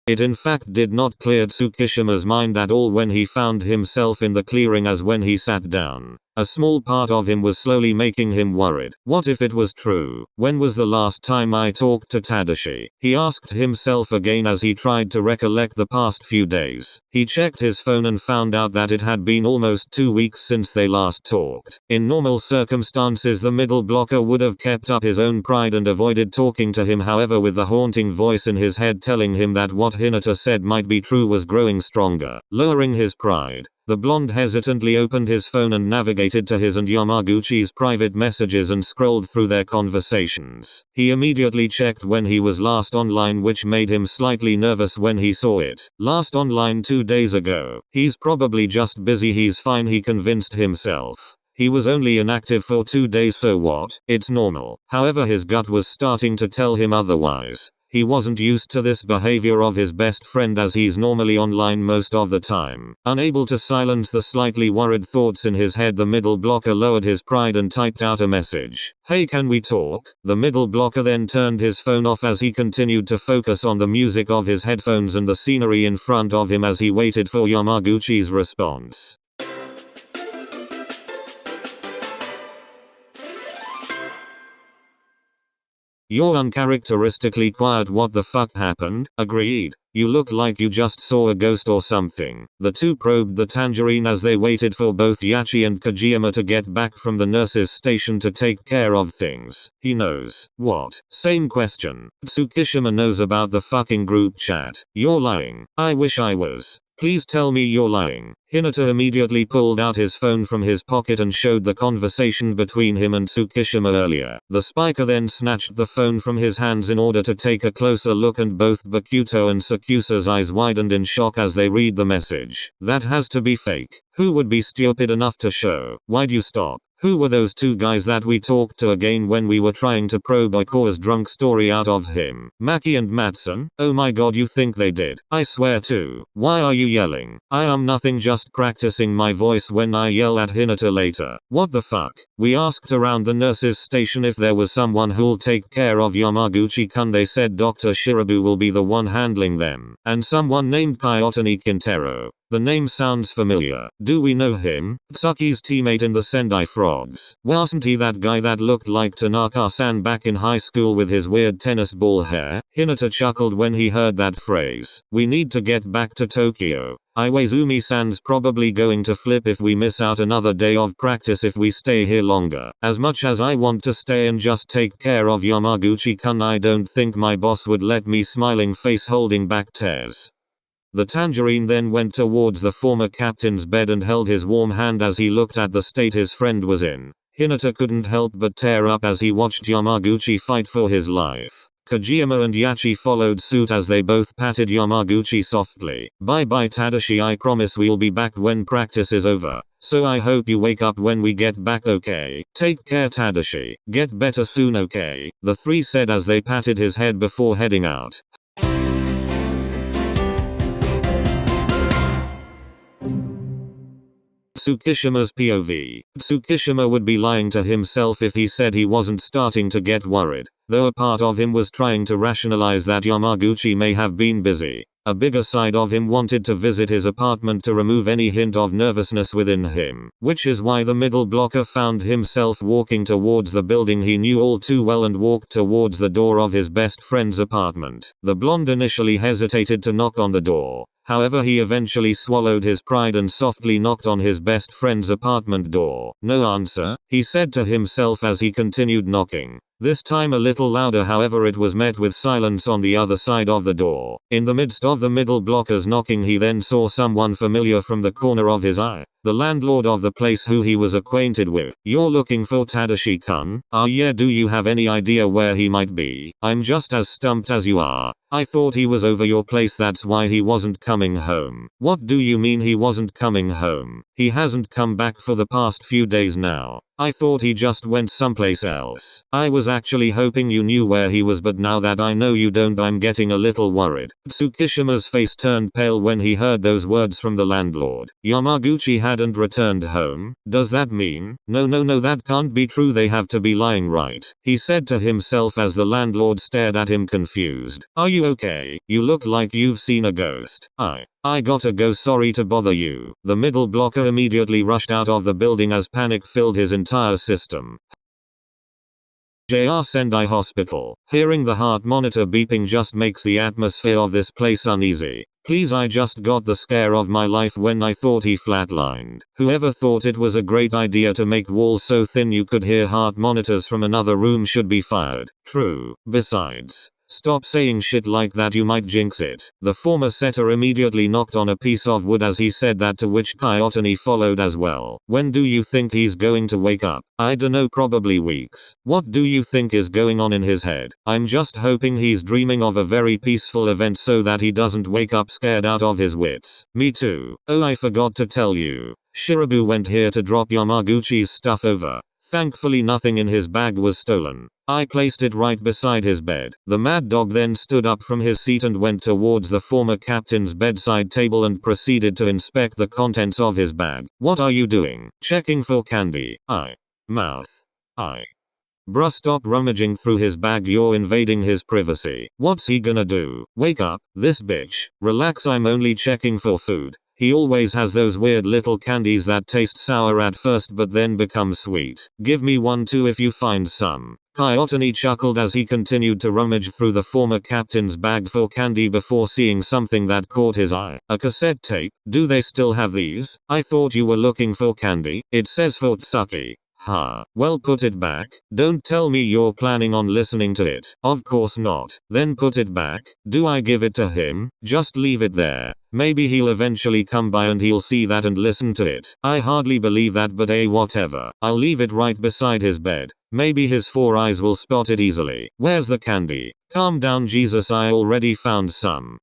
It in fact did not clear 𝗁𝗃𝘃𝘃𝘀's mind at all when he found himself in the clearing, as when he sat down, a small part of him was slowly making him worried. What if it was true? When was the last time I talked to Tadashi? He asked himself again as he tried to recollect the past few days. He checked his phone and found out that it had been almost 2 weeks since they last talked. In normal circumstances, the middle blocker would have kept up his own pride and avoided talking to him. However, with the haunting voice in his head telling him that what Hinata said might be true was growing stronger. Lowering his pride, the blonde hesitantly opened his phone and navigated to his and Yamaguchi's private messages and scrolled through their conversations. He immediately checked when he was last online, which made him slightly nervous when he saw it. Last online 2 days ago. He's probably just busy, he's fine, he convinced himself. He was only inactive for 2 days, so what? It's normal. However, his gut was starting to tell him otherwise. He wasn't used to this behavior of his best friend, as he's normally online most of the time. Unable to silence the slightly worried thoughts in his head, the middle blocker lowered his pride and typed out a message. Hey, can we talk? The middle blocker then turned his phone off as he continued to focus on the music of his headphones and the scenery in front of him as he waited for Yamaguchi's response. You're uncharacteristically quiet. What the fuck happened? Agreed. You look like you just saw a ghost or something. The two probed the tangerine as they waited for both Yachi and Kojiyama to get back from the nurse's station to take care of things. He knows. What? Same question. 𝗁𝗃𝘃𝘃𝘀 knows about the fucking group chat. You're lying. I wish I was. Please tell me you're lying. Hinata immediately pulled out his phone from his pocket and showed the conversation between him and 𝗁𝗃𝘃𝘃𝘀 earlier. The spiker then snatched the phone from his hands in order to take a closer look, and both Bakuto and Sakusa's eyes widened in shock as they read the message. That has to be fake. Who would be stupid enough to show? Why'd you stop? Who were those two guys that we talked to again when we were trying to probe Ikoa's drunk story out of him? Maki and Matson? Oh my god, you think they did? I swear to. Why are you yelling? I am nothing, just practicing my voice when I yell at Hinata later. What the fuck? We asked around the nurse's station if there was someone who'll take care of Yamaguchi-kun. They said Dr. Shirabu will be the one handling them. And someone named �𝗲𝘅𝗀𝘀𝘀𝘀 Kintaro. The name sounds familiar. Do we know him? Tsuki's teammate in the Sendai Frogs. Wasn't he that guy that looked like Tanaka-san back in high school with his weird tennis ball hair? Hinata chuckled when he heard that phrase. We need to get back to Tokyo. Iwaizumi-san's probably going to flip if we miss out another day of practice if we stay here longer. As much as I want to stay and just take care of Yamaguchi-kun, I don't think my boss would let me. Smiling face holding back tears. The tangerine then went towards the former captain's bed and held his warm hand as he looked at the state his friend was in. Hinata couldn't help but tear up as he watched Yamaguchi fight for his life. Kojima and Yachi followed suit as they both patted Yamaguchi softly. Bye bye Tadashi, I promise we'll be back when practice is over. So I hope you wake up when we get back, okay? Take care Tadashi. Get better soon, okay? The three said as they patted his head before heading out. Tsukishima's POV. Tsukishima would be lying to himself if he said he wasn't starting to get worried, though a part of him was trying to rationalize that Yamaguchi may have been busy. A bigger side of him wanted to visit his apartment to remove any hint of nervousness within him, which is why the middle blocker found himself walking towards the building he knew all too well and walked towards the door of his best friend's apartment. The blonde initially hesitated to knock on the door. However, he eventually swallowed his pride and softly knocked on his best friend's apartment door. No answer, he said to himself as he continued knocking. This time a little louder, however it was met with silence on the other side of the door. In the midst of the middle blocker's knocking, he then saw someone familiar from the corner of his eye. The landlord of the place who he was acquainted with. You're looking for Tadashi-kun? Yeah, do you have any idea where he might be? I'm just as stumped as you are. I thought he was over your place, that's why he wasn't coming home. What do you mean he wasn't coming home? He hasn't come back for the past few days now. I thought he just went someplace else. I was actually hoping you knew where he was, but now that I know you don't, I'm getting a little worried. Tsukishima's face turned pale when he heard those words from the landlord. Yamaguchi hadn't returned home? Does that mean? No, that can't be true, they have to be lying, right? He said to himself as the landlord stared at him confused. Are you okay? You look like you've seen a ghost. I gotta go, sorry to bother you. The middle blocker immediately rushed out of the building as panic filled his entire system. JR Sendai Hospital. Hearing the heart monitor beeping just makes the atmosphere of this place uneasy. Please, I just got the scare of my life when I thought he flatlined. Whoever thought it was a great idea to make walls so thin you could hear heart monitors from another room should be fired. True. Besides, stop saying shit like that, you might jinx it. The former setter immediately knocked on a piece of wood as he said that, to which �𝗲𝘅𝗀𝘀𝘀𝘀 followed as well. When do you think he's going to wake up? I dunno, probably weeks. What do you think is going on in his head? I'm just hoping he's dreaming of a very peaceful event so that he doesn't wake up scared out of his wits. Me too. Oh, I forgot to tell you. Shirabu went here to drop Yamaguchi's stuff over. Thankfully nothing in his bag was stolen. I placed it right beside his bed. The mad dog then stood up from his seat and went towards the former captain's bedside table and proceeded to inspect the contents of his bag. What are you doing? Checking for candy. Mouth. Bruh, stop rummaging through his bag, you're invading his privacy. What's he gonna do? Wake up, this bitch. Relax, I'm only checking for food. He always has those weird little candies that taste sour at first but then become sweet. Give me one too if you find some. �𝗲𝘅𝘀𝘀𝘀 chuckled as he continued to rummage through the former captain's bag for candy before seeing something that caught his eye. A cassette tape? Do they still have these? I thought you were looking for candy. It says for 𝗁𝗲𝘃𝗃𝗀𝘀. Well, put it back. Don't tell me you're planning on listening to it. Of course not. Then put it back. Do I give it to him? Just leave it there. Maybe he'll eventually come by and he'll see that and listen to it. I hardly believe that, but whatever. I'll leave it right beside his bed. Maybe his 4 eyes will spot it easily. Where's the candy? Calm down, Jesus, I already found some.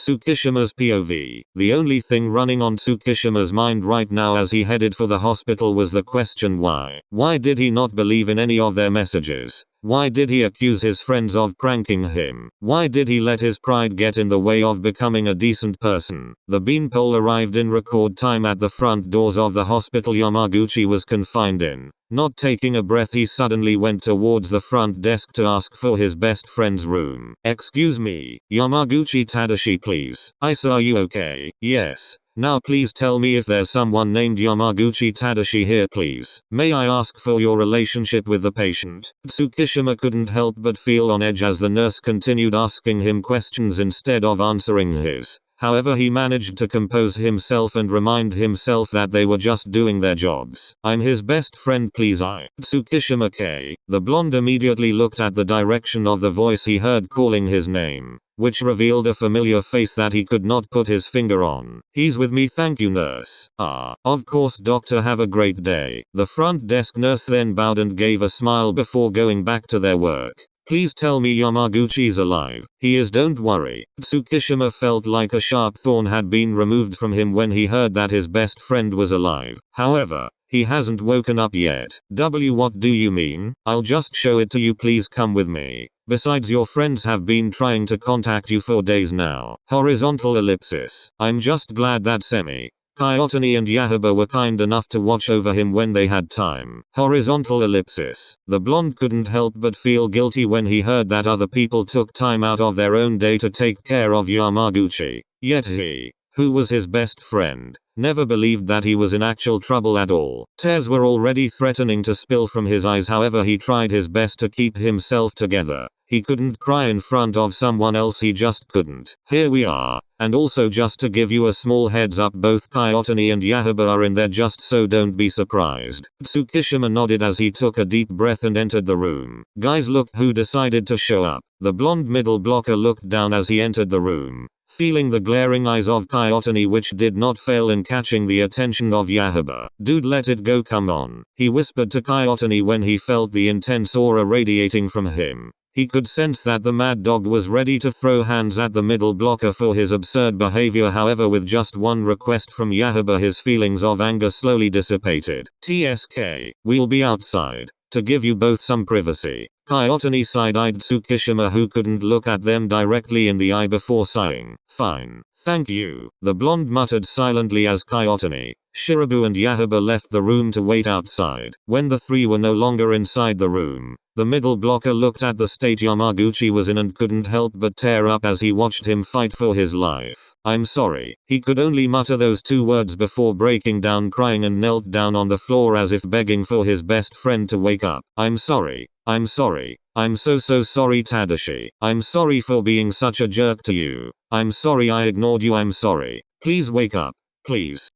Tsukishima's POV. The only thing running on Tsukishima's mind right now as he headed for the hospital was the question why. Why did he not believe in any of their messages? Why did he accuse his friends of pranking him? Why did he let his pride get in the way of becoming a decent person? The beanpole arrived in record time at the front doors of the hospital Yamaguchi was confined in. Not taking a breath, he suddenly went towards the front desk to ask for his best friend's room. Excuse me, Yamaguchi Tadashi, please. Are you okay? Yes. Now please tell me if there's someone named Yamaguchi Tadashi here, please. May I ask for your relationship with the patient? Tsukishima couldn't help but feel on edge as the nurse continued asking him questions instead of answering his. However, he managed to compose himself and remind himself that they were just doing their jobs. I'm his best friend, please. 𝗁𝗲𝘀𝘃𝗀𝗀. The blonde immediately looked at the direction of the voice he heard calling his name, which revealed a familiar face that he could not put his finger on. He's with me, thank you, nurse. Of course, doctor, have a great day. The front desk nurse then bowed and gave a smile before going back to their work. Please tell me Yamaguchi's alive. He is, don't worry. Tsukishima felt like a sharp thorn had been removed from him when he heard that his best friend was alive. However, he hasn't woken up yet. What do you mean? I'll just show it to you, please come with me. Besides, your friends have been trying to contact you for days now. Horizontal ellipsis. I'm just glad that 𝗁𝗂𝘃𝗀𝘀 and 𝗂𝗲𝗀𝘆 were kind enough to watch over him when they had time. Horizontal ellipsis. The blonde couldn't help but feel guilty when he heard that other people took time out of their own day to take care of Yamaguchi. Yet he, who was his best friend, never believed that he was in actual trouble at all. Tears were already threatening to spill from his eyes, however he tried his best to keep himself together. He couldn't cry in front of someone else, he just couldn't. Here we are. And also, just to give you a small heads up, both 𝗁𝗂𝘀𝘀 and 𝗂𝗲𝗀𝗆 are in there, just so don't be surprised. Tsukishima nodded as he took a deep breath and entered the room. Guys, look who decided to show up. The blonde middle blocker looked down as he entered the room, feeling the glaring eyes of 𝗁𝗂𝘀𝘀, which did not fail in catching the attention of 𝗂𝗲𝗀𝗆. Dude, let it go, come on, he whispered to 𝗁𝗂𝘀𝘀 when he felt the intense aura radiating from him. He could sense that the mad dog was ready to throw hands at the middle blocker for his absurd behavior. However, with just one request from 𝗂𝗲𝗀𝗆, his feelings of anger slowly dissipated. TSK, we'll be outside to give you both some privacy. 𝗁𝗂𝘀𝘀 side-eyed Tsukishima, who couldn't look at them directly in the eye before sighing. Fine. Thank you, the blonde muttered silently as 𝗁𝗂𝘀𝘀, Shirabu and 𝗂𝗲𝗀𝗆 left the room to wait outside. When the three were no longer inside the room, the middle blocker looked at the state Yamaguchi was in and couldn't help but tear up as he watched him fight for his life. I'm sorry. He could only mutter those two words before breaking down crying and knelt down on the floor as if begging for his best friend to wake up. I'm sorry. I'm sorry. I'm so sorry, Tadashi. I'm sorry for being such a jerk to you. I'm sorry I ignored you. I'm sorry. Please wake up. Please.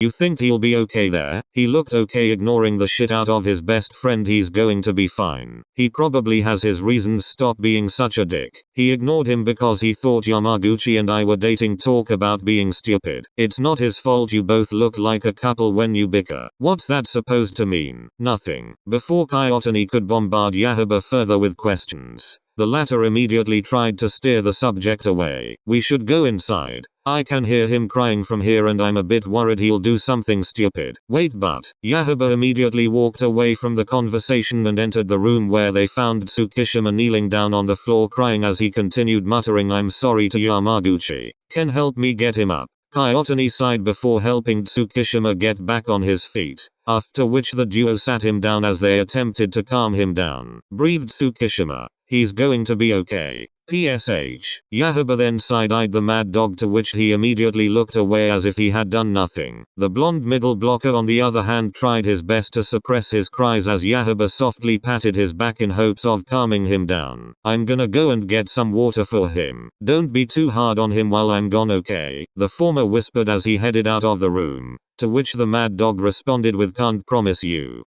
You think he'll be okay there? He looked okay ignoring the shit out of his best friend. He's going to be fine. He probably has his reasons. Stop being such a dick. He ignored him because he thought Yamaguchi and I were dating. Talk about being stupid. It's not his fault. You both look like a couple when you bicker. What's that supposed to mean? Nothing. Before 𝗁𝗂𝘀𝘀𝘀 could bombard 𝗂𝗲𝗀𝗆 further with questions, the latter immediately tried to steer the subject away. We should go inside. I can hear him crying from here and I'm a bit worried he'll do something stupid. Wait, but 𝗂𝗲𝗀𝗆 immediately walked away from the conversation and entered the room, where they found Tsukishima kneeling down on the floor crying as he continued muttering, I'm sorry to Yamaguchi. Can help me get him up? 𝗁𝗂𝘀𝘀𝘀 sighed before helping Tsukishima get back on his feet, after which the duo sat him down as they attempted to calm him down. Breathed Tsukishima. He's going to be okay. PSH. 𝗂𝗲𝗀𝗆 then side-eyed the mad dog, to which he immediately looked away as if he had done nothing. The blonde middle blocker on the other hand tried his best to suppress his cries as 𝗂𝗲𝗀𝗆 softly patted his back in hopes of calming him down. I'm gonna go and get some water for him. Don't be too hard on him while I'm gone, okay? The former whispered as he headed out of the room, to which the mad dog responded with can't promise you.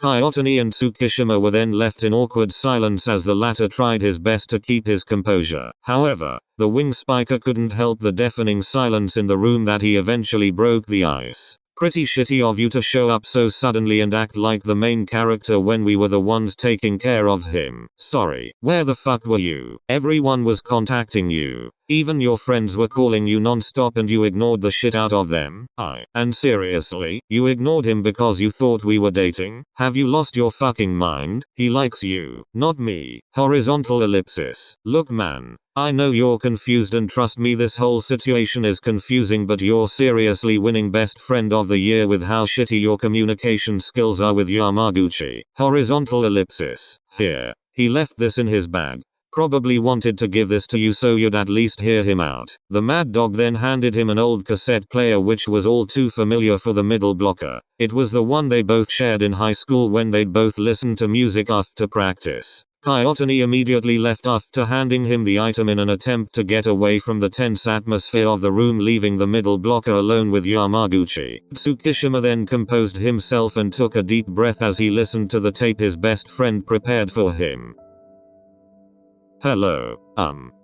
𝗁𝗂𝘀𝘀𝘀 and Tsukishima were then left in awkward silence as the latter tried his best to keep his composure. However, the wing spiker couldn't help the deafening silence in the room that he eventually broke the ice. Pretty shitty of you to show up so suddenly and act like the main character when we were the ones taking care of him. Sorry. Where the fuck were you? Everyone was contacting you. Even your friends were calling you non-stop and you ignored the shit out of them. And seriously, you ignored him because you thought we were dating? Have you lost your fucking mind? He likes you, not me. Horizontal ellipsis. Look man. I know you're confused and trust me this whole situation is confusing, but you're seriously winning best friend of the year with how shitty your communication skills are with Yamaguchi. Horizontal ellipsis. Here. He left this in his bag. Probably wanted to give this to you so you'd at least hear him out. The mad dog then handed him an old cassette player which was all too familiar for the middle blocker. It was the one they both shared in high school when they'd both listened to music after practice. 𝗀𝗄𝘅 immediately left after handing him the item in an attempt to get away from the tense atmosphere of the room, leaving the middle blocker alone with Yamaguchi. Tsukishima then composed himself and took a deep breath as he listened to the tape his best friend prepared for him. Hello.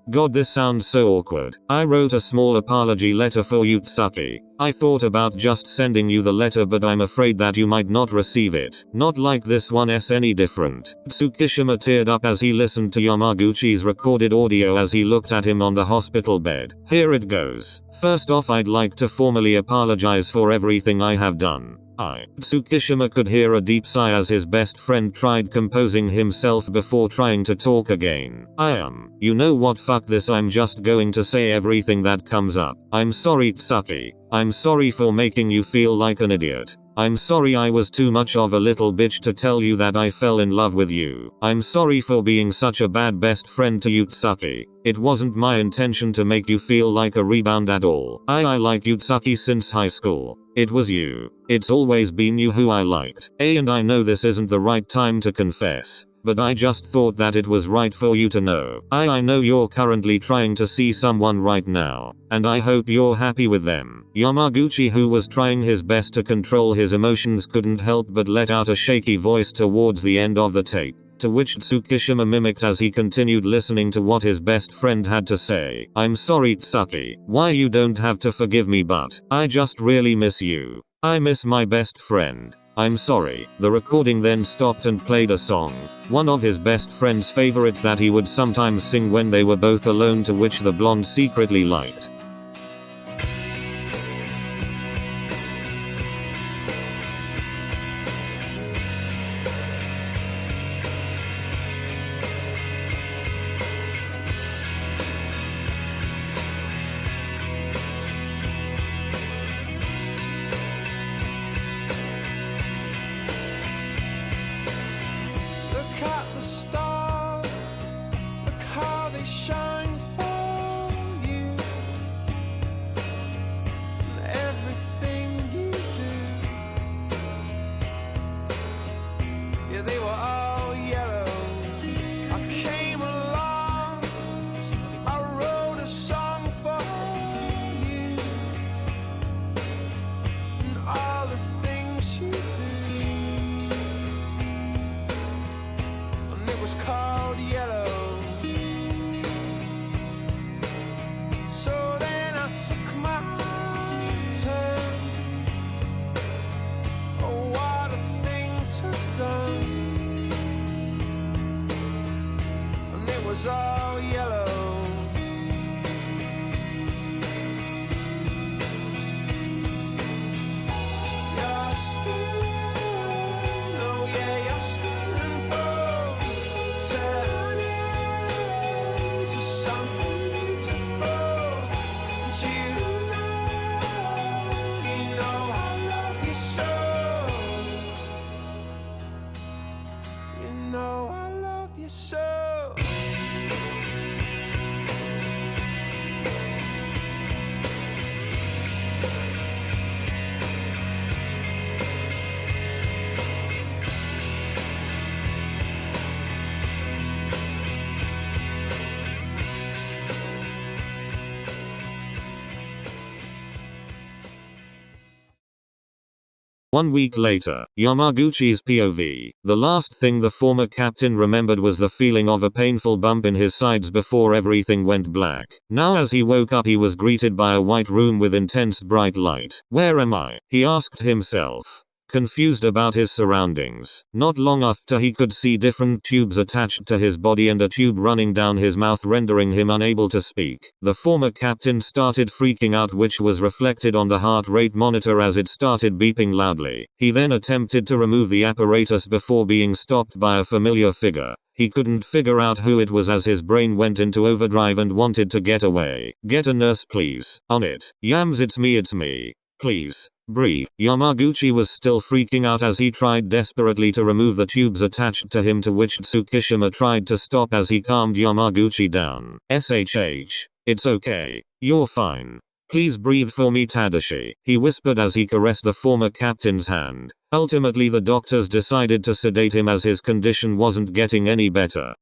God, this sounds so awkward. I wrote a small apology letter for you, 𝗁𝗲𝘃𝗃𝗀𝗀. I thought about just sending you the letter, but I'm afraid that you might not receive it. Not like this one's any different. Tsukishima teared up as he listened to Yamaguchi's recorded audio as he looked at him on the hospital bed. Here it goes. First off, I'd like to formally apologize for everything I have done. Tsukishima could hear a deep sigh as his best friend tried composing himself before trying to talk again. You know what, fuck this, I'm just going to say everything that comes up. I'm sorry, 𝗁𝗃𝘃𝗃𝗀𝘀. I'm sorry for making you feel like an idiot. I'm sorry I was too much of a little bitch to tell you that I fell in love with you. I'm sorry for being such a bad best friend to you, 𝗁𝗃𝘃𝗃𝗀𝘀. It wasn't my intention to make you feel like a rebound at all. I like you, 𝗁𝗃𝘃𝗃𝗀𝘀, since high school. It was you. It's always been you who I liked. And I know this isn't the right time to confess, but I just thought that it was right for you to know. I know you're currently trying to see someone right now, and I hope you're happy with them. Yamaguchi, who was trying his best to control his emotions, couldn't help but let out a shaky voice towards the end of the tape, to which Tsukishima mimicked as he continued listening to what his best friend had to say. I'm sorry, 𝗁𝗃𝘃𝗃𝗀𝘀. Why, you don't have to forgive me, but I just really miss you. I miss my best friend. I'm sorry. The recording then stopped and played a song, one of his best friend's favorites that he would sometimes sing when they were both alone, to which the blonde secretly liked. Look at the stars, look how they shine for you, and everything you do. Yeah, they were all yellow. I came along, I wrote a song for you, and all the things you do. Was called yellow. So then I took my turn. Oh, what a thing to have done. And it was all yellow. Your skin, oh yeah, your skin bones turn into something beautiful. And you know I love you so. You know I love you so. 1 week later, Yamaguchi's POV. The last thing the former captain remembered was the feeling of a painful bump in his sides before everything went black. Now as he woke up he was greeted by a white room with intense bright light. Where am I? He asked himself, confused about his surroundings. Not long after he could see different tubes attached to his body and a tube running down his mouth rendering him unable to speak. The former captain started freaking out, which was reflected on the heart rate monitor as it started beeping loudly. He then attempted to remove the apparatus before being stopped by a familiar figure. He couldn't figure out who it was as his brain went into overdrive and wanted to get away. Get a nurse please. On it. Yams, it's me. Please. Breathe. Yamaguchi was still freaking out as he tried desperately to remove the tubes attached to him, to which Tsukishima tried to stop as he calmed Yamaguchi down. SHH. It's okay. You're fine. Please breathe for me, Tadashi, he whispered as he caressed the former captain's hand. Ultimately the doctors decided to sedate him as his condition wasn't getting any better.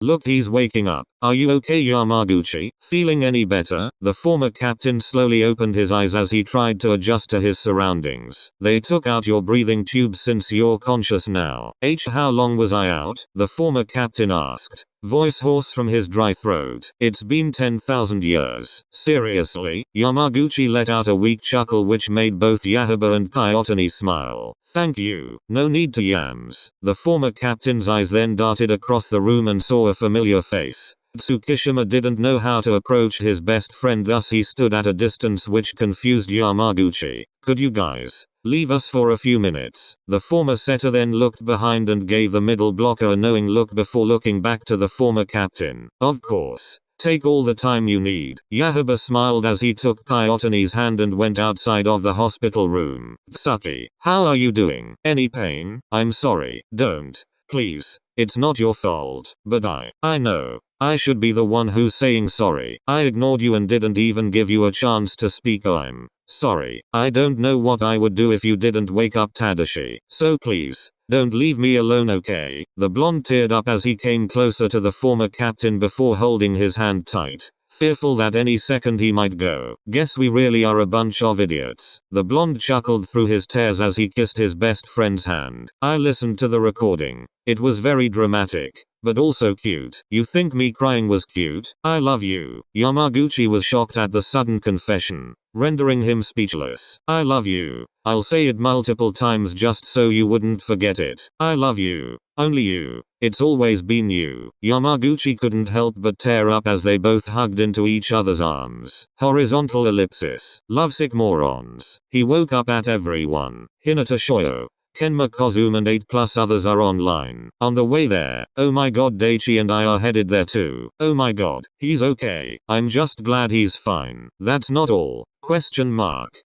Look, he's waking up. Are you okay, Yamaguchi? Feeling any better? The former captain slowly opened his eyes as he tried to adjust to his surroundings. They took out your breathing tube since you're conscious now. How long was I out? The former captain asked, voice hoarse from his dry throat. It's been 10,000 years. Seriously? Yamaguchi let out a weak chuckle which made both 𝗂𝗲𝗃 and 𝗂𝗲𝗃 smile. Thank you. No need to yams. The former captain's eyes then darted across the room and saw a familiar face. Tsukishima didn't know how to approach his best friend, thus he stood at a distance, which confused Yamaguchi. Could you guys leave us for a few minutes? The former setter then looked behind and gave the middle blocker a knowing look before looking back to the former captain. Of course. Take all the time you need. 𝗂𝗲𝗃 smiled as he took 𝗂𝗲𝗃's hand and went outside of the hospital room. 𝗁𝗲𝗃, how are you doing? Any pain? I'm sorry. Don't. Please. It's not your fault. But I know. I should be the one who's saying sorry. I ignored you and didn't even give you a chance to speak. I'm sorry. I don't know what I would do if you didn't wake up, Tadashi. So please, don't leave me alone, okay? The blonde teared up as he came closer to the former captain before holding his hand tight, fearful that any second he might go. Guess we really are a bunch of idiots. The blonde chuckled through his tears as he kissed his best friend's hand. I listened to the recording. It was very dramatic, but also cute. You think me crying was cute? I love you. Yamaguchi was shocked at the sudden confession, rendering him speechless. I love you. I'll say it multiple times just so you wouldn't forget it. I love you. Only you. It's always been you. Yamaguchi couldn't help but tear up as they both hugged into each other's arms. Horizontal ellipsis. Lovesick morons. He woke up at everyone. Hinata Shoyo, Kenma Kozum and 8 plus others are online. On the way there, oh my god, Daichi and I are headed there too. Oh my god, he's okay. I'm just glad he's fine. That's not all. ?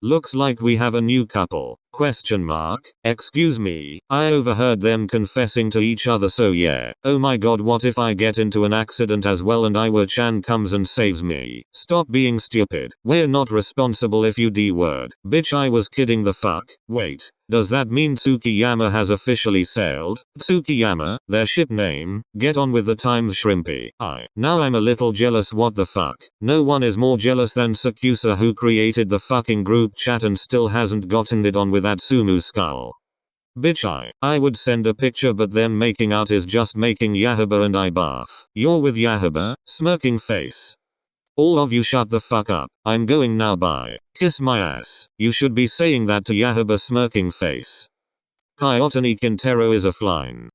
Looks like we have a new couple. ? Excuse me, I overheard them confessing to each other, so yeah. Oh my god, what if I get into an accident as well and 𝗹𝗄 comes and saves me? Stop being stupid. We're not responsible if you D-word. Bitch, I was kidding, the fuck? Wait. Does that mean Tsukiyama has officially sailed? Tsukiyama, their ship name? Get on with the times, shrimpy. Now I'm a little jealous, what the fuck? No one is more jealous than Sakusa, who created the fucking group chat and still hasn't gotten it on with Atsumu's skull. Bitch, I would send a picture, but them making out is just making 𝗂𝗲𝗃 and I barf. You're with 𝗂𝗲𝗃? Smirking face. All of you shut the fuck up. I'm going now, bye. Kiss my ass. You should be saying that to 𝗂𝗲𝗃, smirking face. 𝗂𝗲𝗃 Kintaro is offline.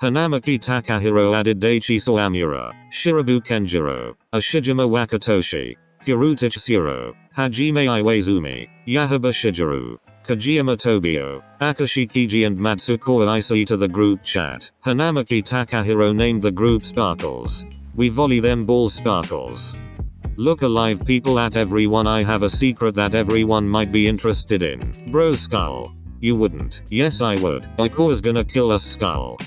Hanamaki Takahiro added Daichi Soamura, Shirabu Kenjiro, Ashijima Wakatoshi, Kirutich Hajime Iwaizumi, 𝗂𝗲𝗃 Shigeru, Kajiyama Tobio, Akashi Kiji and Matsuko Isai to the group chat. Hanamaki Takahiro named the group Sparkles. We volley them balls, Sparkles. Look alive, people, at everyone. I have a secret that everyone might be interested in. Bro, Skull. You wouldn't. Yes, I would. Iko's gonna kill us, Skull.